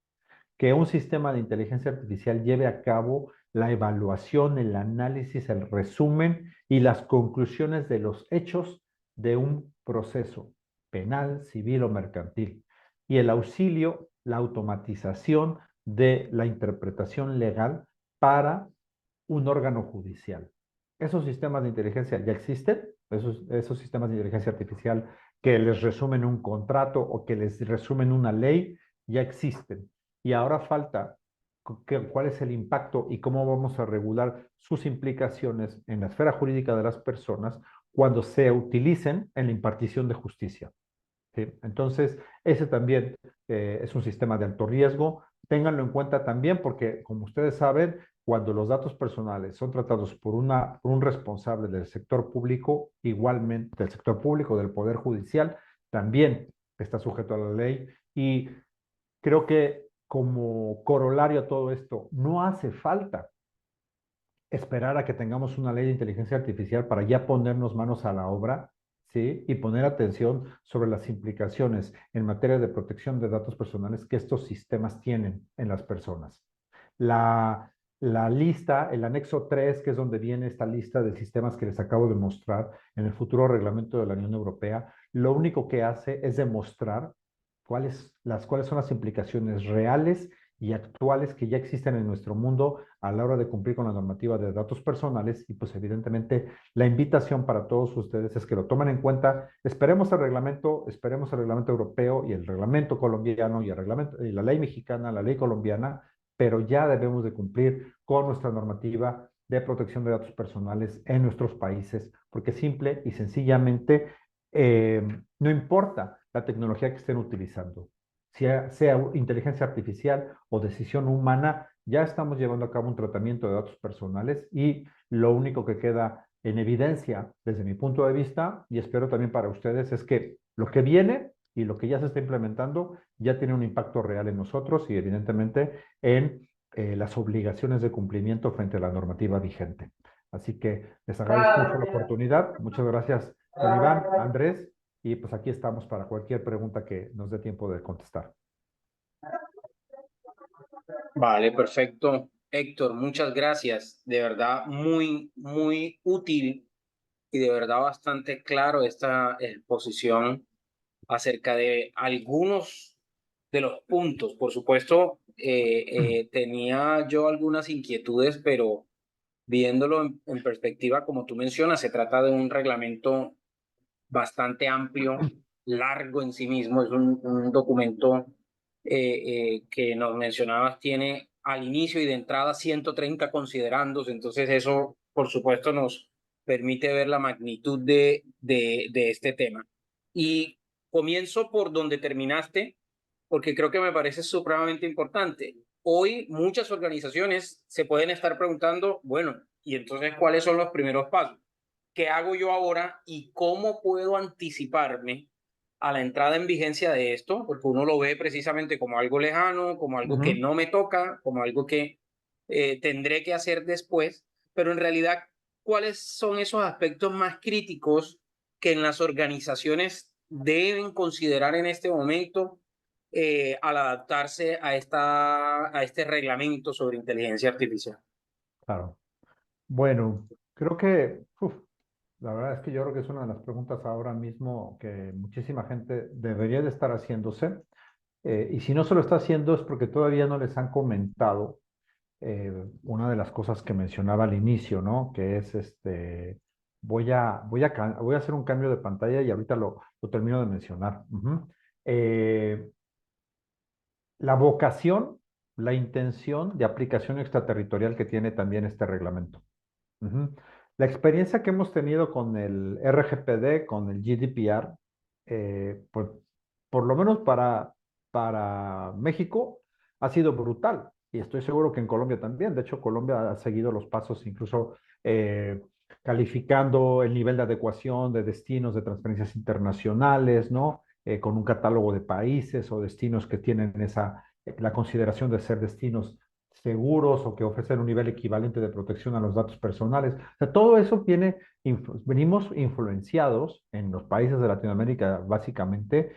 Speaker 2: que un sistema de inteligencia artificial lleve a cabo la evaluación, el análisis, el resumen y las conclusiones de los hechos de un proceso penal, civil o mercantil, y el auxilio, la automatización de la interpretación legal para un órgano judicial. Esos sistemas de inteligencia ya existen, esos sistemas de inteligencia artificial que les resumen un contrato o que les resumen una ley, ya existen. Y ahora falta cuál es el impacto y cómo vamos a regular sus implicaciones en la esfera jurídica de las personas cuando se utilicen en la impartición de justicia. ¿Sí? Entonces, ese también es un sistema de alto riesgo. Ténganlo en cuenta también porque, como ustedes saben, cuando los datos personales son tratados por un responsable del sector público, igualmente del sector público, del Poder Judicial, también está sujeto a la ley. Y creo que como corolario a todo esto, no hace falta esperar a que tengamos una ley de inteligencia artificial para ya ponernos manos a la obra, ¿sí? Y poner atención sobre las implicaciones en materia de protección de datos personales que estos sistemas tienen en las personas. La lista, el anexo 3, que es donde viene esta lista de sistemas que les acabo de mostrar en el futuro reglamento de la Unión Europea, lo único que hace es demostrar cuáles son las implicaciones reales y actuales que ya existen en nuestro mundo a la hora de cumplir con la normativa de datos personales y pues evidentemente la invitación para todos ustedes es que lo tomen en cuenta. Esperemos el reglamento europeo y el reglamento colombiano y y la ley mexicana, la ley colombiana, pero ya debemos de cumplir con nuestra normativa de protección de datos personales en nuestros países, porque simple y sencillamente no importa la tecnología que estén utilizando, sea inteligencia artificial o decisión humana, ya estamos llevando a cabo un tratamiento de datos personales y lo único que queda en evidencia desde mi punto de vista, y espero también para ustedes, es que lo que viene y lo que ya se está implementando ya tiene un impacto real en nosotros y evidentemente en las obligaciones de cumplimiento frente a la normativa vigente. Así que les agradezco mucho la oportunidad. Muchas gracias, don Iván, Andrés, y pues aquí estamos para cualquier pregunta que nos dé tiempo de contestar.
Speaker 1: Vale, perfecto. Héctor, muchas gracias. De verdad, muy, muy útil y de verdad bastante claro esta exposición acerca de algunos de los puntos. Por supuesto, tenía yo algunas inquietudes, pero viéndolo en perspectiva, como tú mencionas, se trata de un reglamento bastante amplio, largo en sí mismo. Es un documento que nos mencionabas, tiene al inicio y de entrada 130 considerandos, entonces eso, por supuesto, nos permite ver la magnitud de este tema. Y comienzo por donde terminaste, porque creo que me parece supremamente importante. Hoy muchas organizaciones se pueden estar preguntando, bueno, ¿y entonces cuáles son los primeros pasos? ¿Qué hago yo ahora y cómo puedo anticiparme a la entrada en vigencia de esto? Porque uno lo ve precisamente como algo lejano, como algo que no me toca, como algo que tendré que hacer después, pero en realidad, ¿cuáles son esos aspectos más críticos que en las organizaciones deben considerar en este momento al adaptarse a este reglamento sobre inteligencia artificial?
Speaker 2: Claro. Bueno, creo que, la verdad es que yo creo que es una de las preguntas ahora mismo que muchísima gente debería de estar haciéndose. Y si no se lo está haciendo es porque todavía no les han comentado una de las cosas que mencionaba al inicio, ¿no? Que es voy a hacer un cambio de pantalla y ahorita lo termino de mencionar. Eh, la vocación, la intención de aplicación extraterritorial que tiene también este reglamento. Ujú. La experiencia que hemos tenido con el RGPD, con el GDPR, por lo menos para México, ha sido brutal. Y estoy seguro que en Colombia también. De hecho, Colombia ha seguido los pasos, incluso eh, calificando el nivel de adecuación de destinos de transferencias internacionales, ¿no? Con un catálogo de países o destinos que tienen la consideración de ser destinos seguros o que ofrecen un nivel equivalente de protección a los datos personales. O sea, todo eso venimos influenciados en los países de Latinoamérica, básicamente,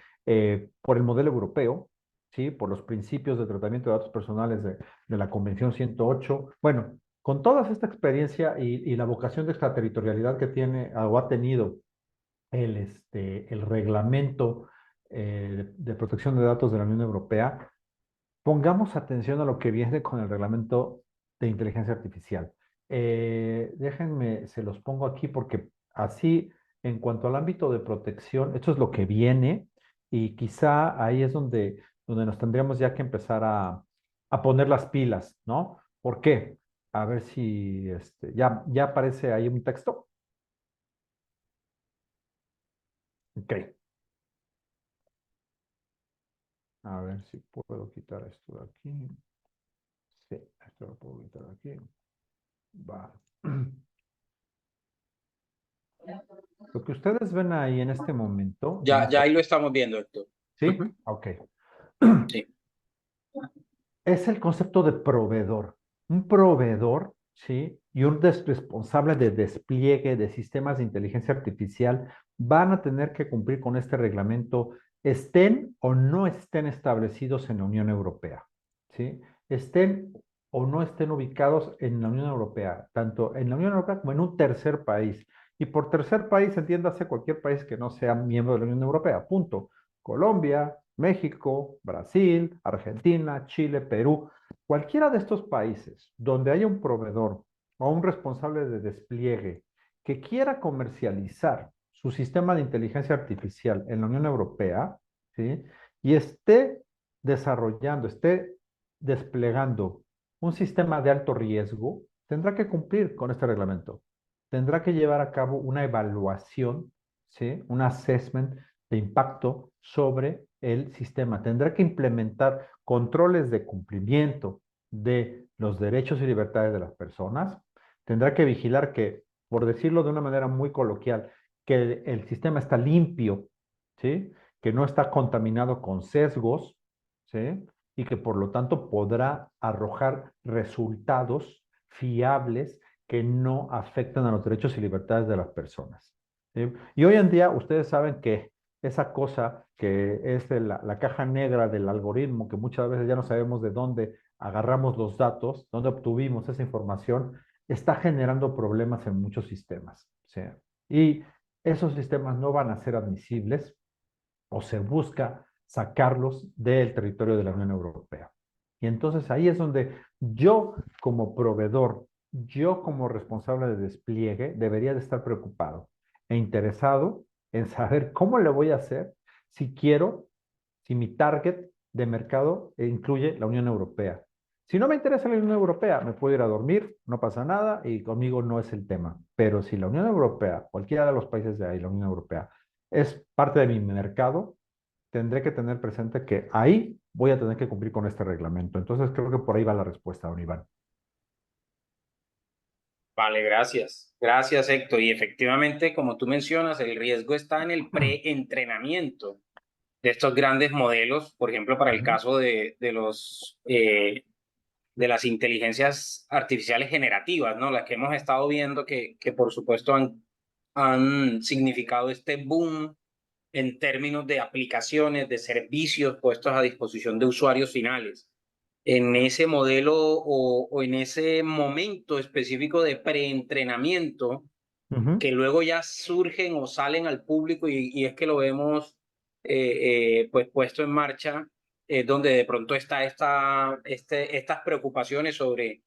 Speaker 2: por el modelo europeo, ¿sí? Por los principios de tratamiento de datos personales de la Convención 108. Bueno, con toda esta experiencia y la vocación de extraterritorialidad que tiene o ha tenido el reglamento de protección de datos de la Unión Europea, pongamos atención a lo que viene con el reglamento de inteligencia artificial. Déjenme, se los pongo aquí porque así, en cuanto al ámbito de protección, esto es lo que viene y quizá ahí es donde nos tendríamos ya que empezar a poner las pilas, ¿no? ¿Por qué? A ver si ya aparece ahí un texto. Ok, a ver si puedo quitar esto de aquí. Sí, esto lo puedo quitar de aquí. Va. Lo que ustedes ven ahí en este momento, en
Speaker 1: Ya
Speaker 2: esta,
Speaker 1: ahí lo estamos viendo, Héctor.
Speaker 2: ¿sí?
Speaker 1: Ujú.
Speaker 2: Ok.
Speaker 1: Sí.
Speaker 2: Es el concepto de proveedor. Un proveedor, ¿sí? Y un responsable de despliegue de sistemas de inteligencia artificial van a tener que cumplir con este reglamento, estén o no estén establecidos en la Unión Europea, ¿sí? Estén o no estén ubicados en la Unión Europea, tanto en la Unión Europea como en un tercer país. Y por tercer país, entiéndase cualquier país que no sea miembro de la Unión Europea, punto. Colombia, México, Brasil, Argentina, Chile, Perú, cualquiera de estos países donde haya un proveedor o un responsable de despliegue que quiera comercializar su sistema de inteligencia artificial en la Unión Europea, ¿sí? Y esté desarrollando, esté desplegando un sistema de alto riesgo, tendrá que cumplir con este reglamento. Tendrá que llevar a cabo una evaluación, ¿sí? Un assessment de impacto sobre el sistema. Tendrá que implementar controles de cumplimiento de los derechos y libertades de las personas. Tendrá que vigilar que por decirlo de una manera muy coloquial, que el sistema está limpio, ¿sí? Que no está contaminado con sesgos, ¿sí? Y que por lo tanto podrá arrojar resultados fiables que no afectan a los derechos y libertades de las personas, ¿sí? Y hoy en día ustedes saben que esa cosa que es la caja negra del algoritmo, que muchas veces ya no sabemos de dónde agarramos los datos, dónde obtuvimos esa información, está generando problemas en muchos sistemas, ¿sí? Y esos sistemas no van a ser admisibles o se busca sacarlos del territorio de la Unión Europea. Y entonces ahí es donde yo como proveedor, yo como responsable de despliegue, debería de estar preocupado e interesado en saber cómo le voy a hacer si quiero, si mi target de mercado incluye la Unión Europea. Si no me interesa la Unión Europea, me puedo ir a dormir, no pasa nada y conmigo no es el tema. Pero si la Unión Europea, cualquiera de los países de ahí, la Unión Europea, es parte de mi mercado, tendré que tener presente que ahí voy a tener que cumplir con este reglamento. Entonces creo que por ahí va la respuesta, don Iván.
Speaker 1: Vale, gracias. Gracias, Héctor. Y efectivamente, como tú mencionas, el riesgo está en el preentrenamiento de estos grandes modelos, por ejemplo, para el caso de las inteligencias artificiales generativas, ¿no? Las que hemos estado viendo que por supuesto han significado este boom en términos de aplicaciones, de servicios puestos a disposición de usuarios finales. En ese modelo o en ese momento específico de preentrenamiento,
Speaker 2: Ujú.
Speaker 1: que luego ya surgen o salen al público y es que lo vemos pues puesto en marcha, donde de pronto está estas preocupaciones sobre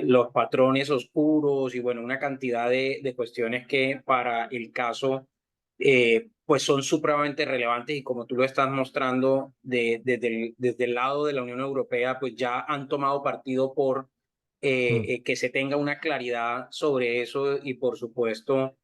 Speaker 1: los patrones oscuros y bueno, una cantidad de cuestiones que para el caso pues son supremamente relevantes y como tú lo estás mostrando desde el lado de la Unión Europea, pues ya han tomado partido por que se tenga una claridad sobre eso y por supuesto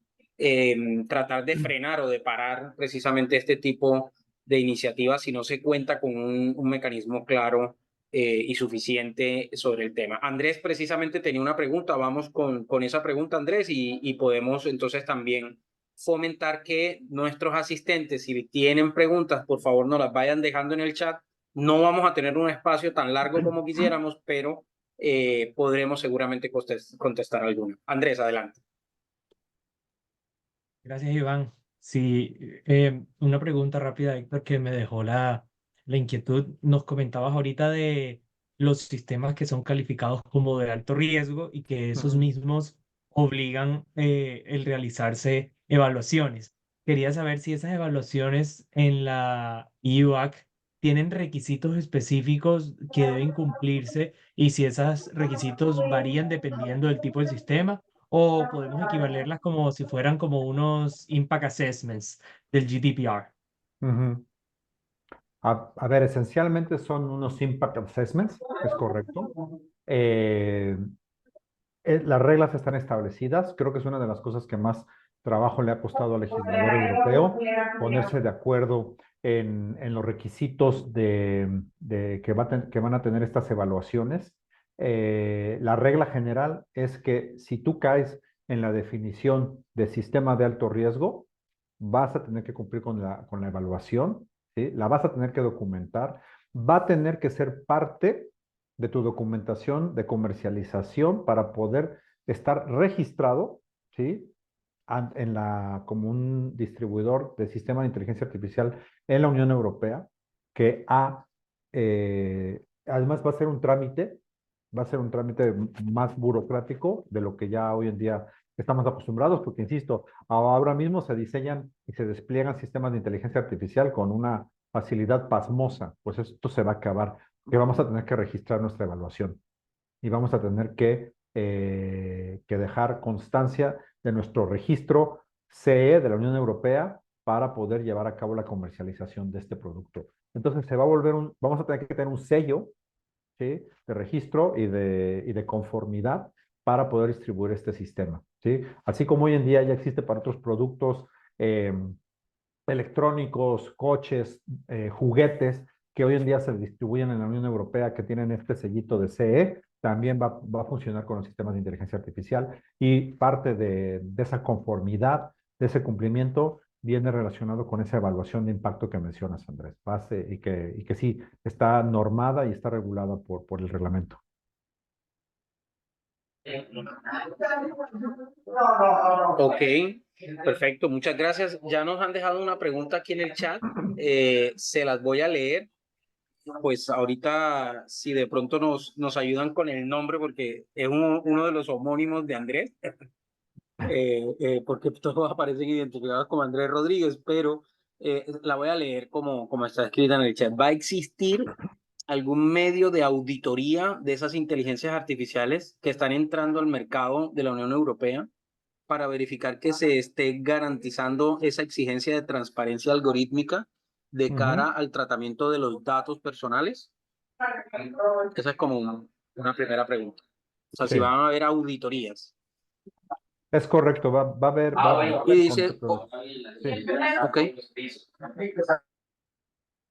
Speaker 1: tratar de frenar o de parar precisamente este tipo de iniciativas si no se cuenta con un mecanismo claro y suficiente sobre el tema. Andrés precisamente tenía una pregunta, vamos con esa pregunta Andrés y podemos entonces también fomentar que nuestros asistentes, si tienen preguntas, por favor nos las vayan dejando en el chat. No vamos a tener un espacio tan largo como quisiéramos, pero podremos seguramente contestar alguna. Andrés, adelante.
Speaker 3: Gracias, Iván. Sí, una pregunta rápida, Héctor, que me dejó la inquietud. Nos comentabas ahorita de los sistemas que son calificados como de alto riesgo y que esos
Speaker 2: Ujú.
Speaker 3: mismos obligan el realizarse evaluaciones. Quería saber si esas evaluaciones en la IUAC tienen requisitos específicos que deben cumplirse y si esos requisitos varían dependiendo del tipo de sistema o podemos equivalerlas como si fueran como unos impact assessments del GDPR.
Speaker 2: Ujú. A ver, esencialmente son unos impact assessments, es correcto. Eh, las reglas están establecidas. Creo que es una de las cosas que más trabajo le ha costado al legislador europeo, ponerse de acuerdo en los requisitos que van a tener estas evaluaciones. La regla general es que si tú caes en la definición de sistema de alto riesgo, vas a tener que cumplir con la evaluación, ¿sí? La vas a tener que documentar, va a tener que ser parte de tu documentación de comercialización para poder estar registrado, ¿sí? Como un distribuidor de sistema de inteligencia artificial en la Unión Europea, que además va a ser un trámite más burocrático de lo que ya hoy en día estamos acostumbrados, porque insisto, ahora mismo se diseñan y se despliegan sistemas de inteligencia artificial con una facilidad pasmosa, pues esto se va a acabar, que vamos a tener que registrar nuestra evaluación y vamos a tener que dejar constancia de nuestro registro CE de la Unión Europea para poder llevar a cabo la comercialización de este producto. Entonces se va a volver vamos a tener que tener un sello, ¿sí? De registro y de conformidad para poder distribuir este sistema, ¿sí? Así como hoy en día ya existe para otros productos electrónicos, coches, juguetes que hoy en día se distribuyen en la Unión Europea que tienen este sellito de CE, también va a funcionar con los sistemas de inteligencia artificial y parte de esa conformidad, de ese cumplimiento, viene relacionado con esa evaluación de impacto que mencionas, Andrés, y que sí está normada y está regulada por el reglamento.
Speaker 1: Ok, perfecto, muchas gracias. Ya nos han dejado una pregunta aquí en el chat, se las voy a leer. Pues ahorita, si de pronto nos ayudan con el nombre, porque es uno de los homónimos de Andrés, porque todos aparecen identificados como Andrés Rodríguez, pero la voy a leer como está escrita en el chat. ¿Va a existir algún medio de auditoría de esas inteligencias artificiales que están entrando al mercado de la Unión Europea para verificar que se esté garantizando esa exigencia de transparencia algorítmica de cara al tratamiento de los datos personales? Esa es como una primera pregunta. O sea, si
Speaker 2: Sí,
Speaker 1: van a haber auditorías.
Speaker 2: es correcto, va a
Speaker 1: Y
Speaker 2: haber
Speaker 1: dice,
Speaker 2: sí.
Speaker 1: ok,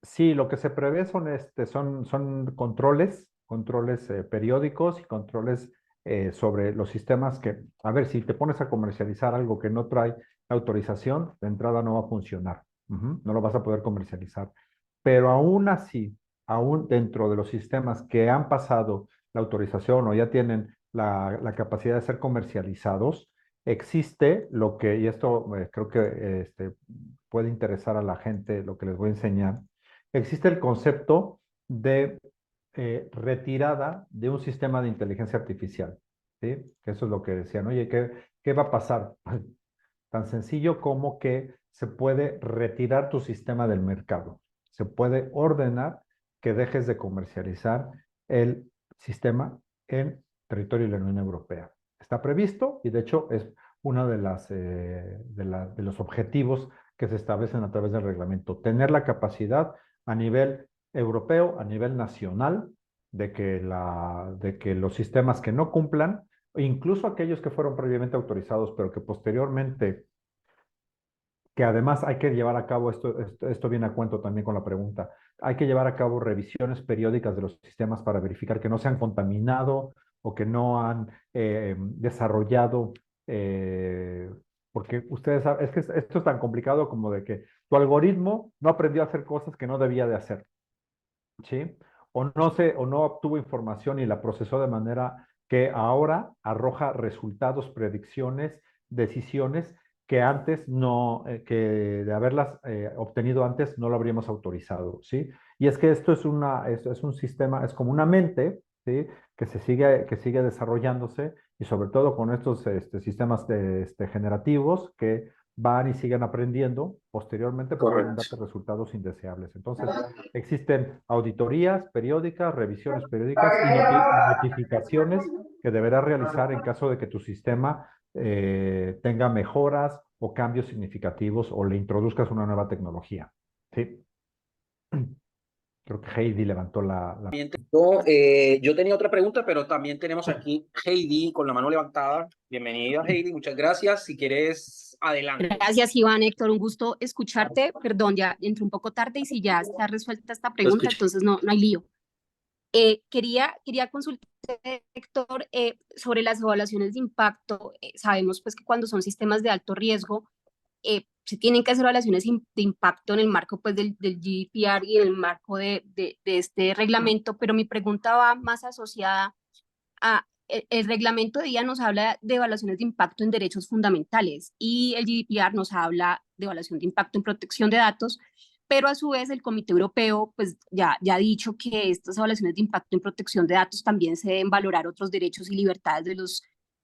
Speaker 2: Sí, lo que se prevé son controles periódicos y controles sobre los sistemas que, a ver, si te pones a comercializar algo que no trae autorización, de entrada no va a funcionar. No lo vas a poder comercializar. Pero aún así, aún dentro de los sistemas que han pasado la autorización o ya tienen la capacidad de ser comercializados, existe lo que, y esto creo que puede interesar a la gente, lo que les voy a enseñar. Existe el concepto de retirada de un sistema de inteligencia artificial, ¿sí? Que eso es lo que decían, oye, ¿qué va a pasar? Tan sencillo como que se puede retirar tu sistema del mercado. Se puede ordenar que dejes de comercializar el sistema en territorio de la Unión Europea. Está previsto y de hecho es uno de los objetivos que se establecen a través del reglamento. Tener la capacidad a nivel europeo, a nivel nacional, de que los sistemas que no cumplan, incluso aquellos que fueron previamente autorizados, pero que posteriormente, que además hay que llevar a cabo, esto viene a cuento también con la pregunta, hay que llevar a cabo revisiones periódicas de los sistemas para verificar que no se han contaminado o que no han desarrollado, eh, porque ustedes saben, es que esto es tan complicado como de que tu algoritmo no aprendió a hacer cosas que no debía de hacer. ¿Sí? O no obtuvo información y la procesó de manera que ahora arroja resultados, predicciones, decisiones que antes no, que de haberlas obtenido antes no lo habríamos autorizado, ¿sí? Y es que esto es un sistema, es como una mente, ¿sí? Que sigue desarrollándose y sobre todo con estos sistemas generativos que van y siguen aprendiendo, posteriormente pueden
Speaker 1: correcto.
Speaker 2: darte resultados indeseables. Entonces, existen auditorías periódicas, revisiones periódicas y notificaciones que deberás realizar en caso de que tu sistema tenga mejoras o cambios significativos o le introduzcas una nueva tecnología. ¿Sí? Creo que Heidi levantó la...
Speaker 1: Yo tenía otra pregunta, pero también tenemos aquí Heidi con la mano levantada. Bienvenida, Heidi, muchas gracias. Si quieres, adelante.
Speaker 4: Gracias, Iván, Héctor, un gusto escucharte. Perdón, ya entré un poco tarde y si ya está resuelta esta
Speaker 1: Lo
Speaker 4: pregunta,
Speaker 1: escucho.
Speaker 4: entonces no hay lío. Quería consultar, Héctor, sobre las evaluaciones de impacto. Sabemos pues que cuando son sistemas de alto riesgo, se tienen que hacer evaluaciones de impacto en el marco pues del GDPR y en el marco de este reglamento, pero mi pregunta va más asociada el reglamento de IA nos habla de evaluaciones de impacto en derechos fundamentales y el GDPR nos habla de evaluación de impacto en protección de datos, pero a su vez el Comité Europeo pues ya ha dicho que estas evaluaciones de impacto en protección de datos también se deben valorar otros derechos y libertades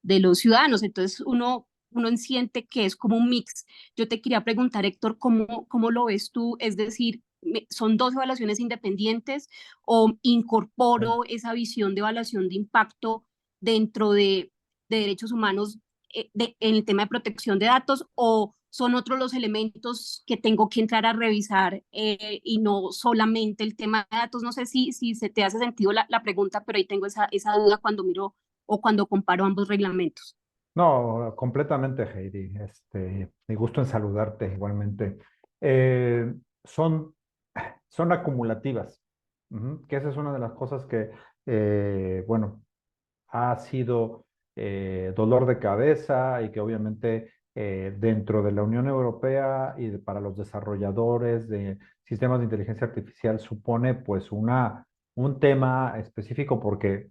Speaker 4: de los ciudadanos. Entonces uno siente que es como un mix. Yo te quería preguntar, Héctor, ¿cómo lo ves tú? Es decir, ¿son dos evaluaciones independientes o incorporo esa visión de evaluación de impacto dentro de derechos humanos en el tema de protección de datos o son otros los elementos que tengo que entrar a revisar y no solamente el tema de datos? No sé si se te hace sentido la pregunta, pero ahí tengo esa duda cuando miro o cuando comparo ambos reglamentos.
Speaker 2: No, completamente, Heidi. Me gusto en saludarte igualmente. Eh, son, son acumulativas, que esa es una de las cosas que, bueno, ha sido dolor de cabeza y que obviamente dentro de la Unión Europea y para los desarrolladores de sistemas de inteligencia artificial supone pues un tema específico porque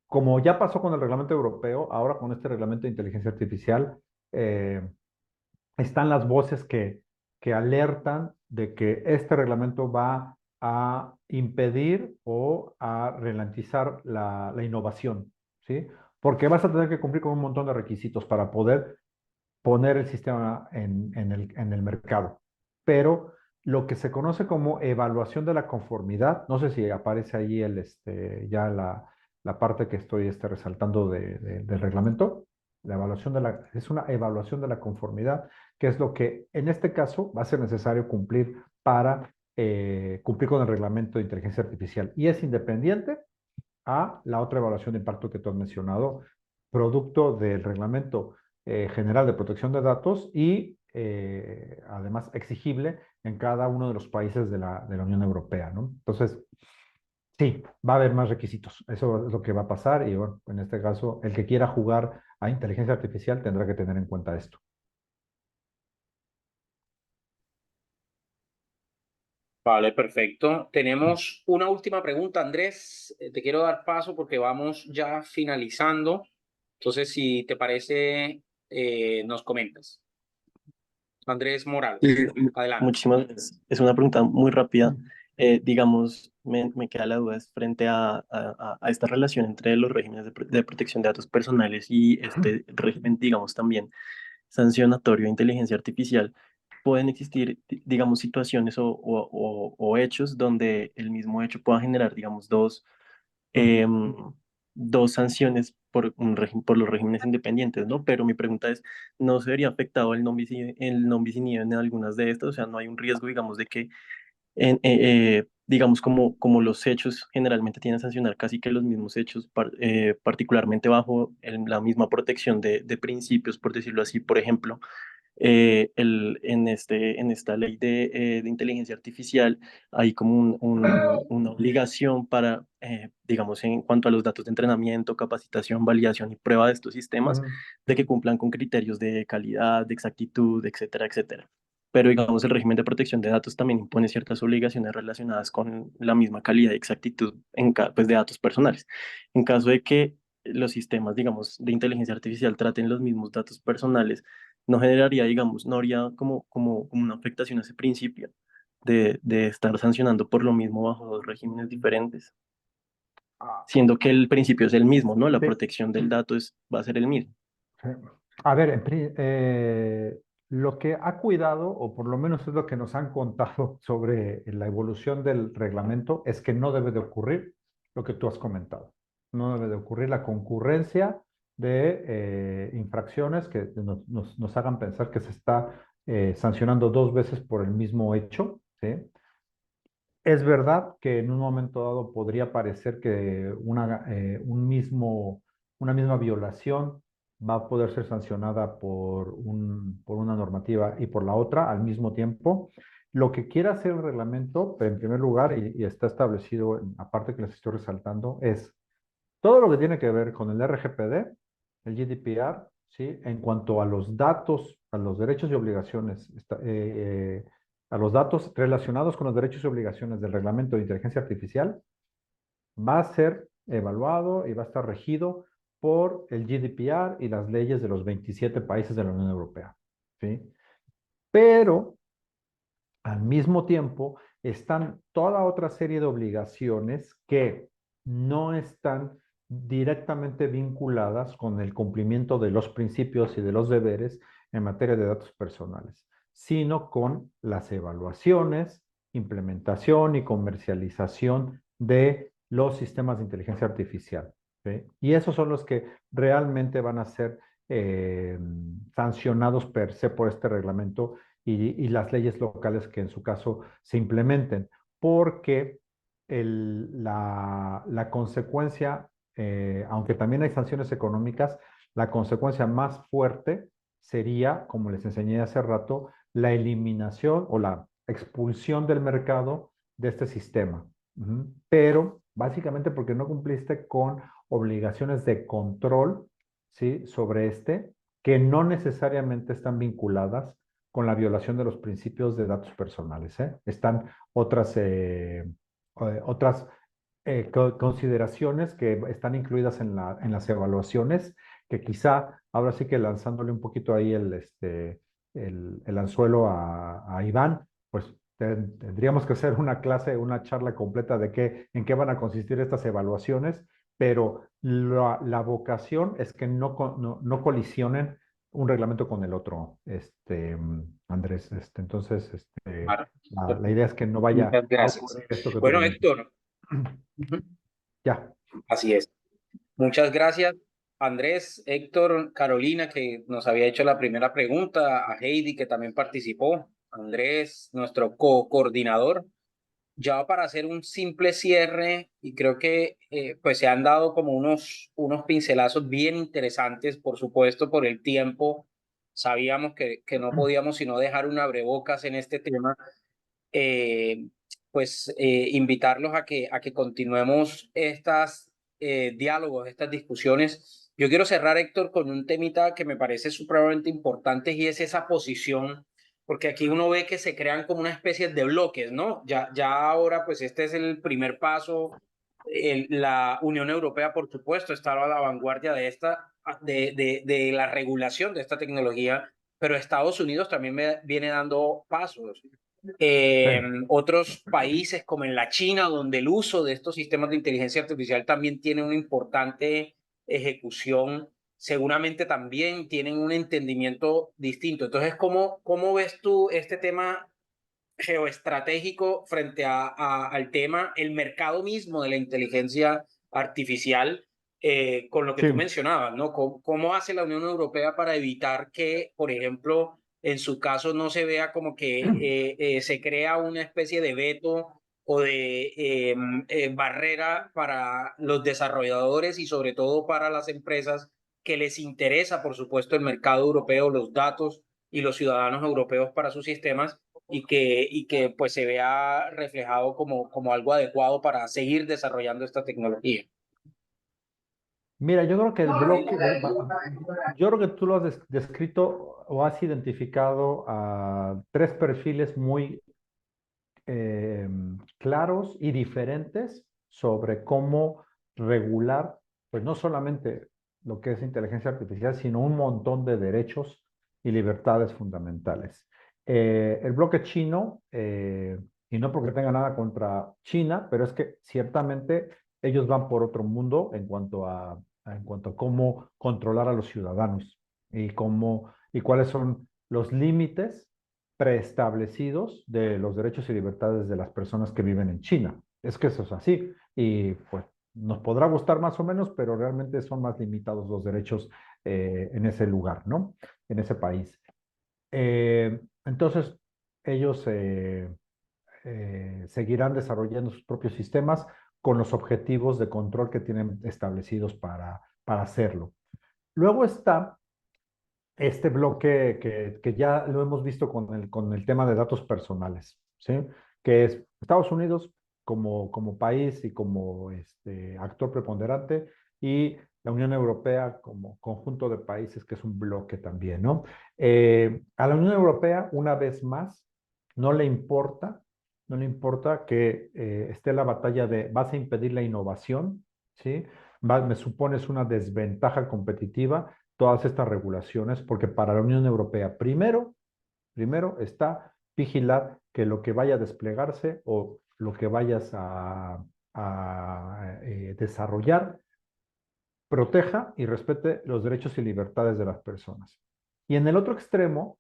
Speaker 2: como ya pasó con el reglamento europeo, ahora con este reglamento de inteligencia artificial, eh, están las voces que alertan de que este reglamento va a impedir o a ralentizar la innovación, ¿sí? Porque vas a tener que cumplir con un montón de requisitos para poder poner el sistema en el mercado. Pero lo que se conoce como evaluación de la conformidad, no sé si aparece ahí ya la parte que estoy resaltando del reglamento, es una evaluación de la conformidad, que es lo que en este caso va a ser necesario cumplir para cumplir con el reglamento de inteligencia artificial. Y es independiente a la otra evaluación de impacto que tú has mencionado, producto del reglamento general de protección de datos y además exigible en cada uno de los países de la Unión Europea, ¿no? Entonces, sí, va a haber más requisitos. Eso es lo que va a pasar y bueno, en este caso, el que quiera jugar a inteligencia artificial tendrá que tener en cuenta esto.
Speaker 1: Vale, perfecto. Tenemos una última pregunta, Andrés. Te quiero dar paso porque vamos ya finalizando. Entonces, si te parece, nos comentas. Andrés
Speaker 5: Sí,
Speaker 1: Morales, adelante.
Speaker 5: muchísimas gracias. Es una pregunta muy rápida. Digamos, me queda la duda es frente a esta relación entre los regímenes de protección de datos personales y este régimen, digamos, también sancionatorio de inteligencia artificial. Pueden existir, digamos, situaciones o hechos donde el mismo hecho pueda generar, digamos, em, dos sanciones por los regímenes independientes, ¿no? Pero mi pregunta es, ¿no se vería afectado el non bis in idem en algunas de estas? O sea, ¿no hay un riesgo, digamos, de que, digamos, como los hechos generalmente tienen a sancionar casi que los mismos hechos, particularmente bajo la misma protección de principios, por decirlo así, por ejemplo? En esta ley de inteligencia artificial hay como una obligación para, digamos, en cuanto a los datos de entrenamiento, capacitación, validación y prueba de estos sistemas,
Speaker 2: Ujú.
Speaker 5: de que cumplan con criterios de calidad, de exactitud, etcétera, etcétera. Pero, digamos, el régimen de protección de datos también impone ciertas obligaciones relacionadas con la misma calidad y exactitud pues, de datos personales. En caso de que los sistemas, digamos, de inteligencia artificial traten los mismos datos personales, no generaría, digamos, no habría como una afectación a ese principio de estar sancionando por lo mismo bajo dos regímenes diferentes,
Speaker 2: Ah,
Speaker 5: siendo que el principio es el mismo, ¿no? La
Speaker 2: sí,
Speaker 5: protección del dato va a ser el mismo.
Speaker 2: sí. A ver, lo que ha cuidado, o por lo menos es lo que nos han contado sobre la evolución del reglamento, es que no debe de ocurrir lo que tú has comentado. No debe de ocurrir la concurrencia de infracciones que nos hagan pensar que se está sancionando dos veces por el mismo hecho, ¿sí? Es verdad que en un momento dado podría parecer que una misma violación va a poder ser sancionada por una normativa y por la otra al mismo tiempo. Lo que quiere hacer el reglamento, en primer lugar, y está establecido, aparte que les estoy resaltando, es todo lo que tiene que ver con el RGPD, el GDPR, ¿sí? En cuanto a los datos, a los derechos y obligaciones, a los datos relacionados con los derechos y obligaciones del reglamento de inteligencia artificial, va a ser evaluado y va a estar regido por el GDPR y las leyes de los 27 países de la Unión Europea, ¿sí? Pero al mismo tiempo están toda otra serie de obligaciones que no están directamente vinculadas con el cumplimiento de los principios y de los deberes en materia de datos personales, sino con las evaluaciones, implementación y comercialización de los sistemas de inteligencia artificial, ¿sí? Y esos son los que realmente van a ser sancionados per se por este reglamento y las leyes locales que en su caso se implementen, porque la consecuencia, aunque también hay sanciones económicas, la consecuencia más fuerte sería, como les enseñé hace rato, la eliminación o la expulsión del mercado de este sistema. Pero básicamente porque no cumpliste con obligaciones de control, ¿sí? Sobre que no necesariamente están vinculadas con la violación de los principios de datos personales, ¿eh? Están otras consideraciones que están incluidas en las evaluaciones, que quizá ahora sí que lanzándole un poquito ahí el anzuelo a Iván, pues tendríamos que hacer una clase, una charla completa de en qué van a consistir estas evaluaciones, pero la vocación es que no colisionen un reglamento con el otro, Andrés. Entonces,
Speaker 1: Claro.
Speaker 2: la idea es que no vaya
Speaker 1: Muchas
Speaker 2: a
Speaker 1: gracias.
Speaker 2: ocurrir esto que tú
Speaker 1: Bueno,
Speaker 2: comentas.
Speaker 1: Héctor, ujú,
Speaker 2: Ya.
Speaker 1: así es. Muchas gracias, Andrés, Héctor, Carolina, que nos había hecho la primera pregunta, a Heidi, que también participó, Andrés, nuestro co-coordinador. Ya para hacer un simple cierre, y creo que pues se han dado como unos pincelazos bien interesantes, por supuesto, por el tiempo. Sabíamos que no podíamos sino dejar un abrebocas en este tema. eh, Invitarlos a que continuemos estas diálogos, estas discusiones. Yo quiero cerrar, Héctor, con un temita que me parece supremamente importante y es esa posición, porque aquí uno ve que se crean como una especie de bloques, ¿no? Ya ahora, pues este es el primer paso. La Unión Europea, por supuesto, está a la vanguardia de de la regulación de esta tecnología, pero Estados Unidos también viene dando pasos.
Speaker 2: Sí.
Speaker 1: Otros países como en la China, donde el uso de estos sistemas de inteligencia artificial también tiene una importante ejecución, seguramente también tienen un entendimiento distinto. Entonces, ¿cómo ves tú este tema geoestratégico frente al tema, el mercado mismo de la inteligencia artificial, con lo que
Speaker 2: Sí.
Speaker 1: tú mencionabas, ¿no? ¿Cómo hace la Unión Europea para evitar que, por ejemplo, en su caso no se vea como que se crea una especie de veto o de barrera para los desarrolladores y sobre todo para las empresas que les interesa, por supuesto, el mercado europeo, los datos y los ciudadanos europeos para sus sistemas y que pues se vea reflejado como algo adecuado para seguir desarrollando esta tecnología?
Speaker 2: Mira, yo creo que el bloque, yo creo que tú lo has descrito o has identificado a tres perfiles muy eh, claros y diferentes sobre cómo regular, pues no solamente lo que es inteligencia artificial, sino un montón de derechos y libertades fundamentales. El bloque chino, y no porque tenga nada contra China, pero es que ciertamente ellos van por otro mundo en cuanto a cómo controlar a los ciudadanos y cuáles son los límites preestablecidos de los derechos y libertades de las personas que viven en China. Es que eso es así. Y pues nos podrá gustar más o menos, pero realmente son más limitados los derechos en ese lugar, ¿no? En ese país. Entonces, ellos seguirán desarrollando sus propios sistemas con los objetivos de control que tienen establecidos para hacerlo. Luego está este bloque que ya lo hemos visto con el tema de datos personales, ¿sí? Que es Estados Unidos como país y como actor preponderante y la Unión Europea como conjunto de países que es un bloque también, ¿no? A la Unión Europea, una vez más, no le importa, no le importa que esté la batalla de vas a impedir la innovación, ¿sí? Me supones una desventaja competitiva todas estas regulaciones, porque para la Unión Europea, primero está vigilar que lo que vaya a desplegarse o lo que vayas a desarrollar proteja y respete los derechos y libertades de las personas. Y en el otro extremo,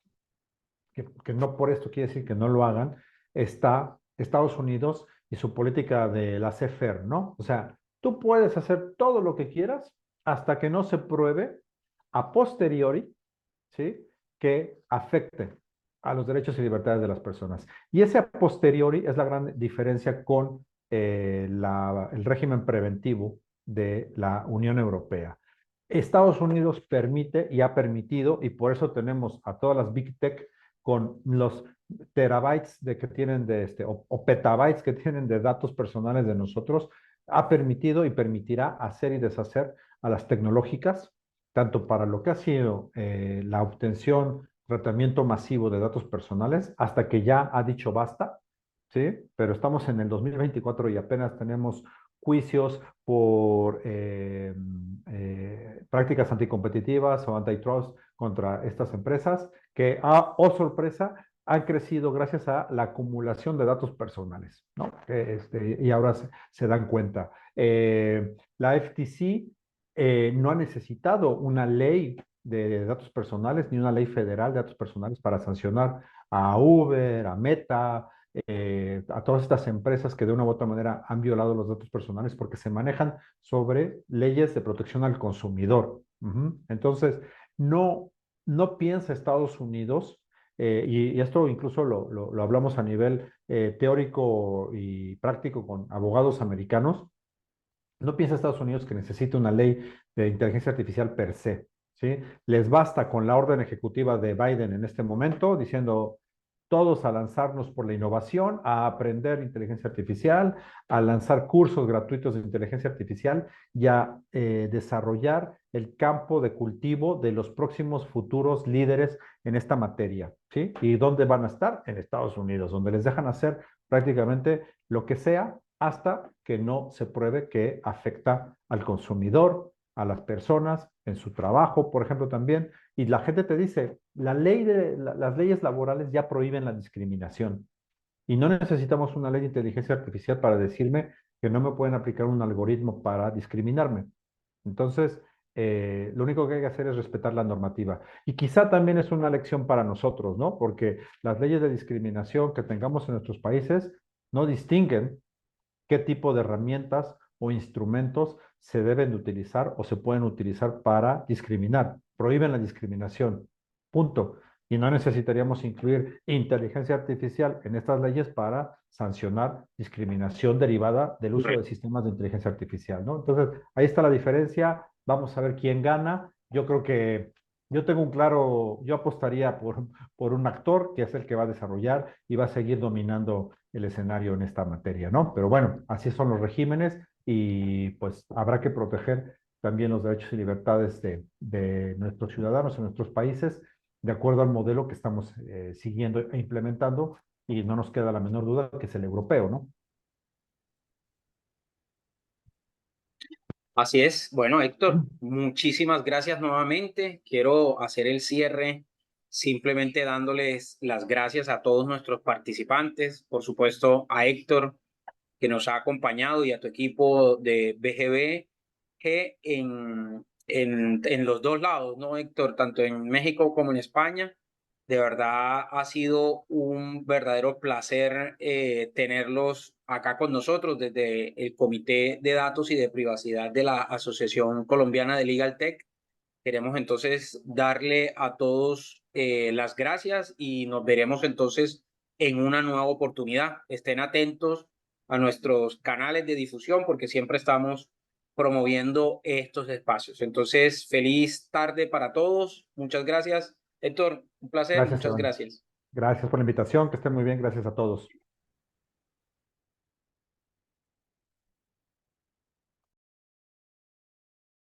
Speaker 2: que no por esto quiere decir que no lo hagan, está Estados Unidos y su política de laissez-faire, ¿no? O sea, tú puedes hacer todo lo que quieras hasta que no se pruebe a posteriori, ¿sí? Que afecte a los derechos y libertades de las personas. Y ese a posteriori es la gran diferencia con el régimen preventivo de la Unión Europea. Estados Unidos permite y ha permitido, y por eso tenemos a todas las Big Tech con los terabytes que tienen o petabytes que tienen de datos personales de nosotros, ha permitido y permitirá hacer y deshacer a las tecnológicas, tanto para lo que ha sido la obtención, tratamiento masivo de datos personales, hasta que ya ha dicho basta, ¿sí? Pero estamos en el 2024 y apenas tenemos juicios por prácticas anticompetitivas o antitrust contra estas empresas que, oh sorpresa, han crecido gracias a la acumulación de datos personales, ¿no? Y ahora se dan cuenta. La FTC no ha necesitado una ley de datos personales ni una ley federal de datos personales para sancionar a Uber, a Meta, a todas estas empresas que de una u otra manera han violado los datos personales porque se manejan sobre leyes de protección al consumidor. Entonces, no piensa Estados Unidos, y esto incluso lo hablamos a nivel teórico y práctico con abogados americanos, no piensa Estados Unidos que necesite una ley de inteligencia artificial per se, ¿sí? Les basta con la orden ejecutiva de Biden en este momento diciendo todos a lanzarnos por la innovación, a aprender inteligencia artificial, a lanzar cursos gratuitos de inteligencia artificial y a desarrollar el campo de cultivo de los próximos futuros líderes en esta materia, ¿sí? ¿Y dónde van a estar? En Estados Unidos, donde les dejan hacer prácticamente lo que sea hasta que no se pruebe que afecta al consumidor, a las personas, en su trabajo, por ejemplo, también. Y la gente te dice, las leyes laborales ya prohíben la discriminación. Y no necesitamos una ley de inteligencia artificial para decirme que no me pueden aplicar un algoritmo para discriminarme. Entonces, lo único que hay que hacer es respetar la normativa. Y quizá también es una lección para nosotros, ¿no? Porque las leyes de discriminación que tengamos en nuestros países no distinguen qué tipo de herramientas o instrumentos se deben de utilizar o se pueden utilizar para discriminar. Prohíben la discriminación. Punto. Y no necesitaríamos incluir inteligencia artificial en estas leyes para sancionar discriminación derivada del uso de sistemas de inteligencia artificial, ¿no? Entonces, ahí está la diferencia. Vamos a ver quién gana. Yo creo que yo tengo un claro, yo apostaría por un actor que es el que va a desarrollar y va a seguir dominando el escenario en esta materia, ¿no? Pero bueno, así son los regímenes y pues habrá que proteger también los derechos y libertades de nuestros ciudadanos en nuestros países de acuerdo al modelo que estamos siguiendo e implementando y no nos queda la menor duda que es el europeo, ¿no?
Speaker 1: Así es. Bueno, Héctor, muchísimas gracias nuevamente. Quiero hacer el cierre simplemente dándoles las gracias a todos nuestros participantes, por supuesto a Héctor, que nos ha acompañado, y a tu equipo de BGB, que en los dos lados, ¿no, Héctor? Tanto en México como en España. De verdad ha sido un verdadero placer tenerlos acá con nosotros desde el Comité de Datos y de Privacidad de la Asociación Colombiana de Legal Tech. Queremos entonces darle a todos las gracias y nos veremos entonces en una nueva oportunidad. Estén atentos a nuestros canales de difusión porque siempre estamos promoviendo estos espacios. Entonces, feliz tarde para todos. Muchas gracias. Héctor, un placer.
Speaker 2: Gracias,
Speaker 1: Muchas
Speaker 2: Iván.
Speaker 1: gracias.
Speaker 2: Gracias por la invitación, que estén muy bien, gracias a todos.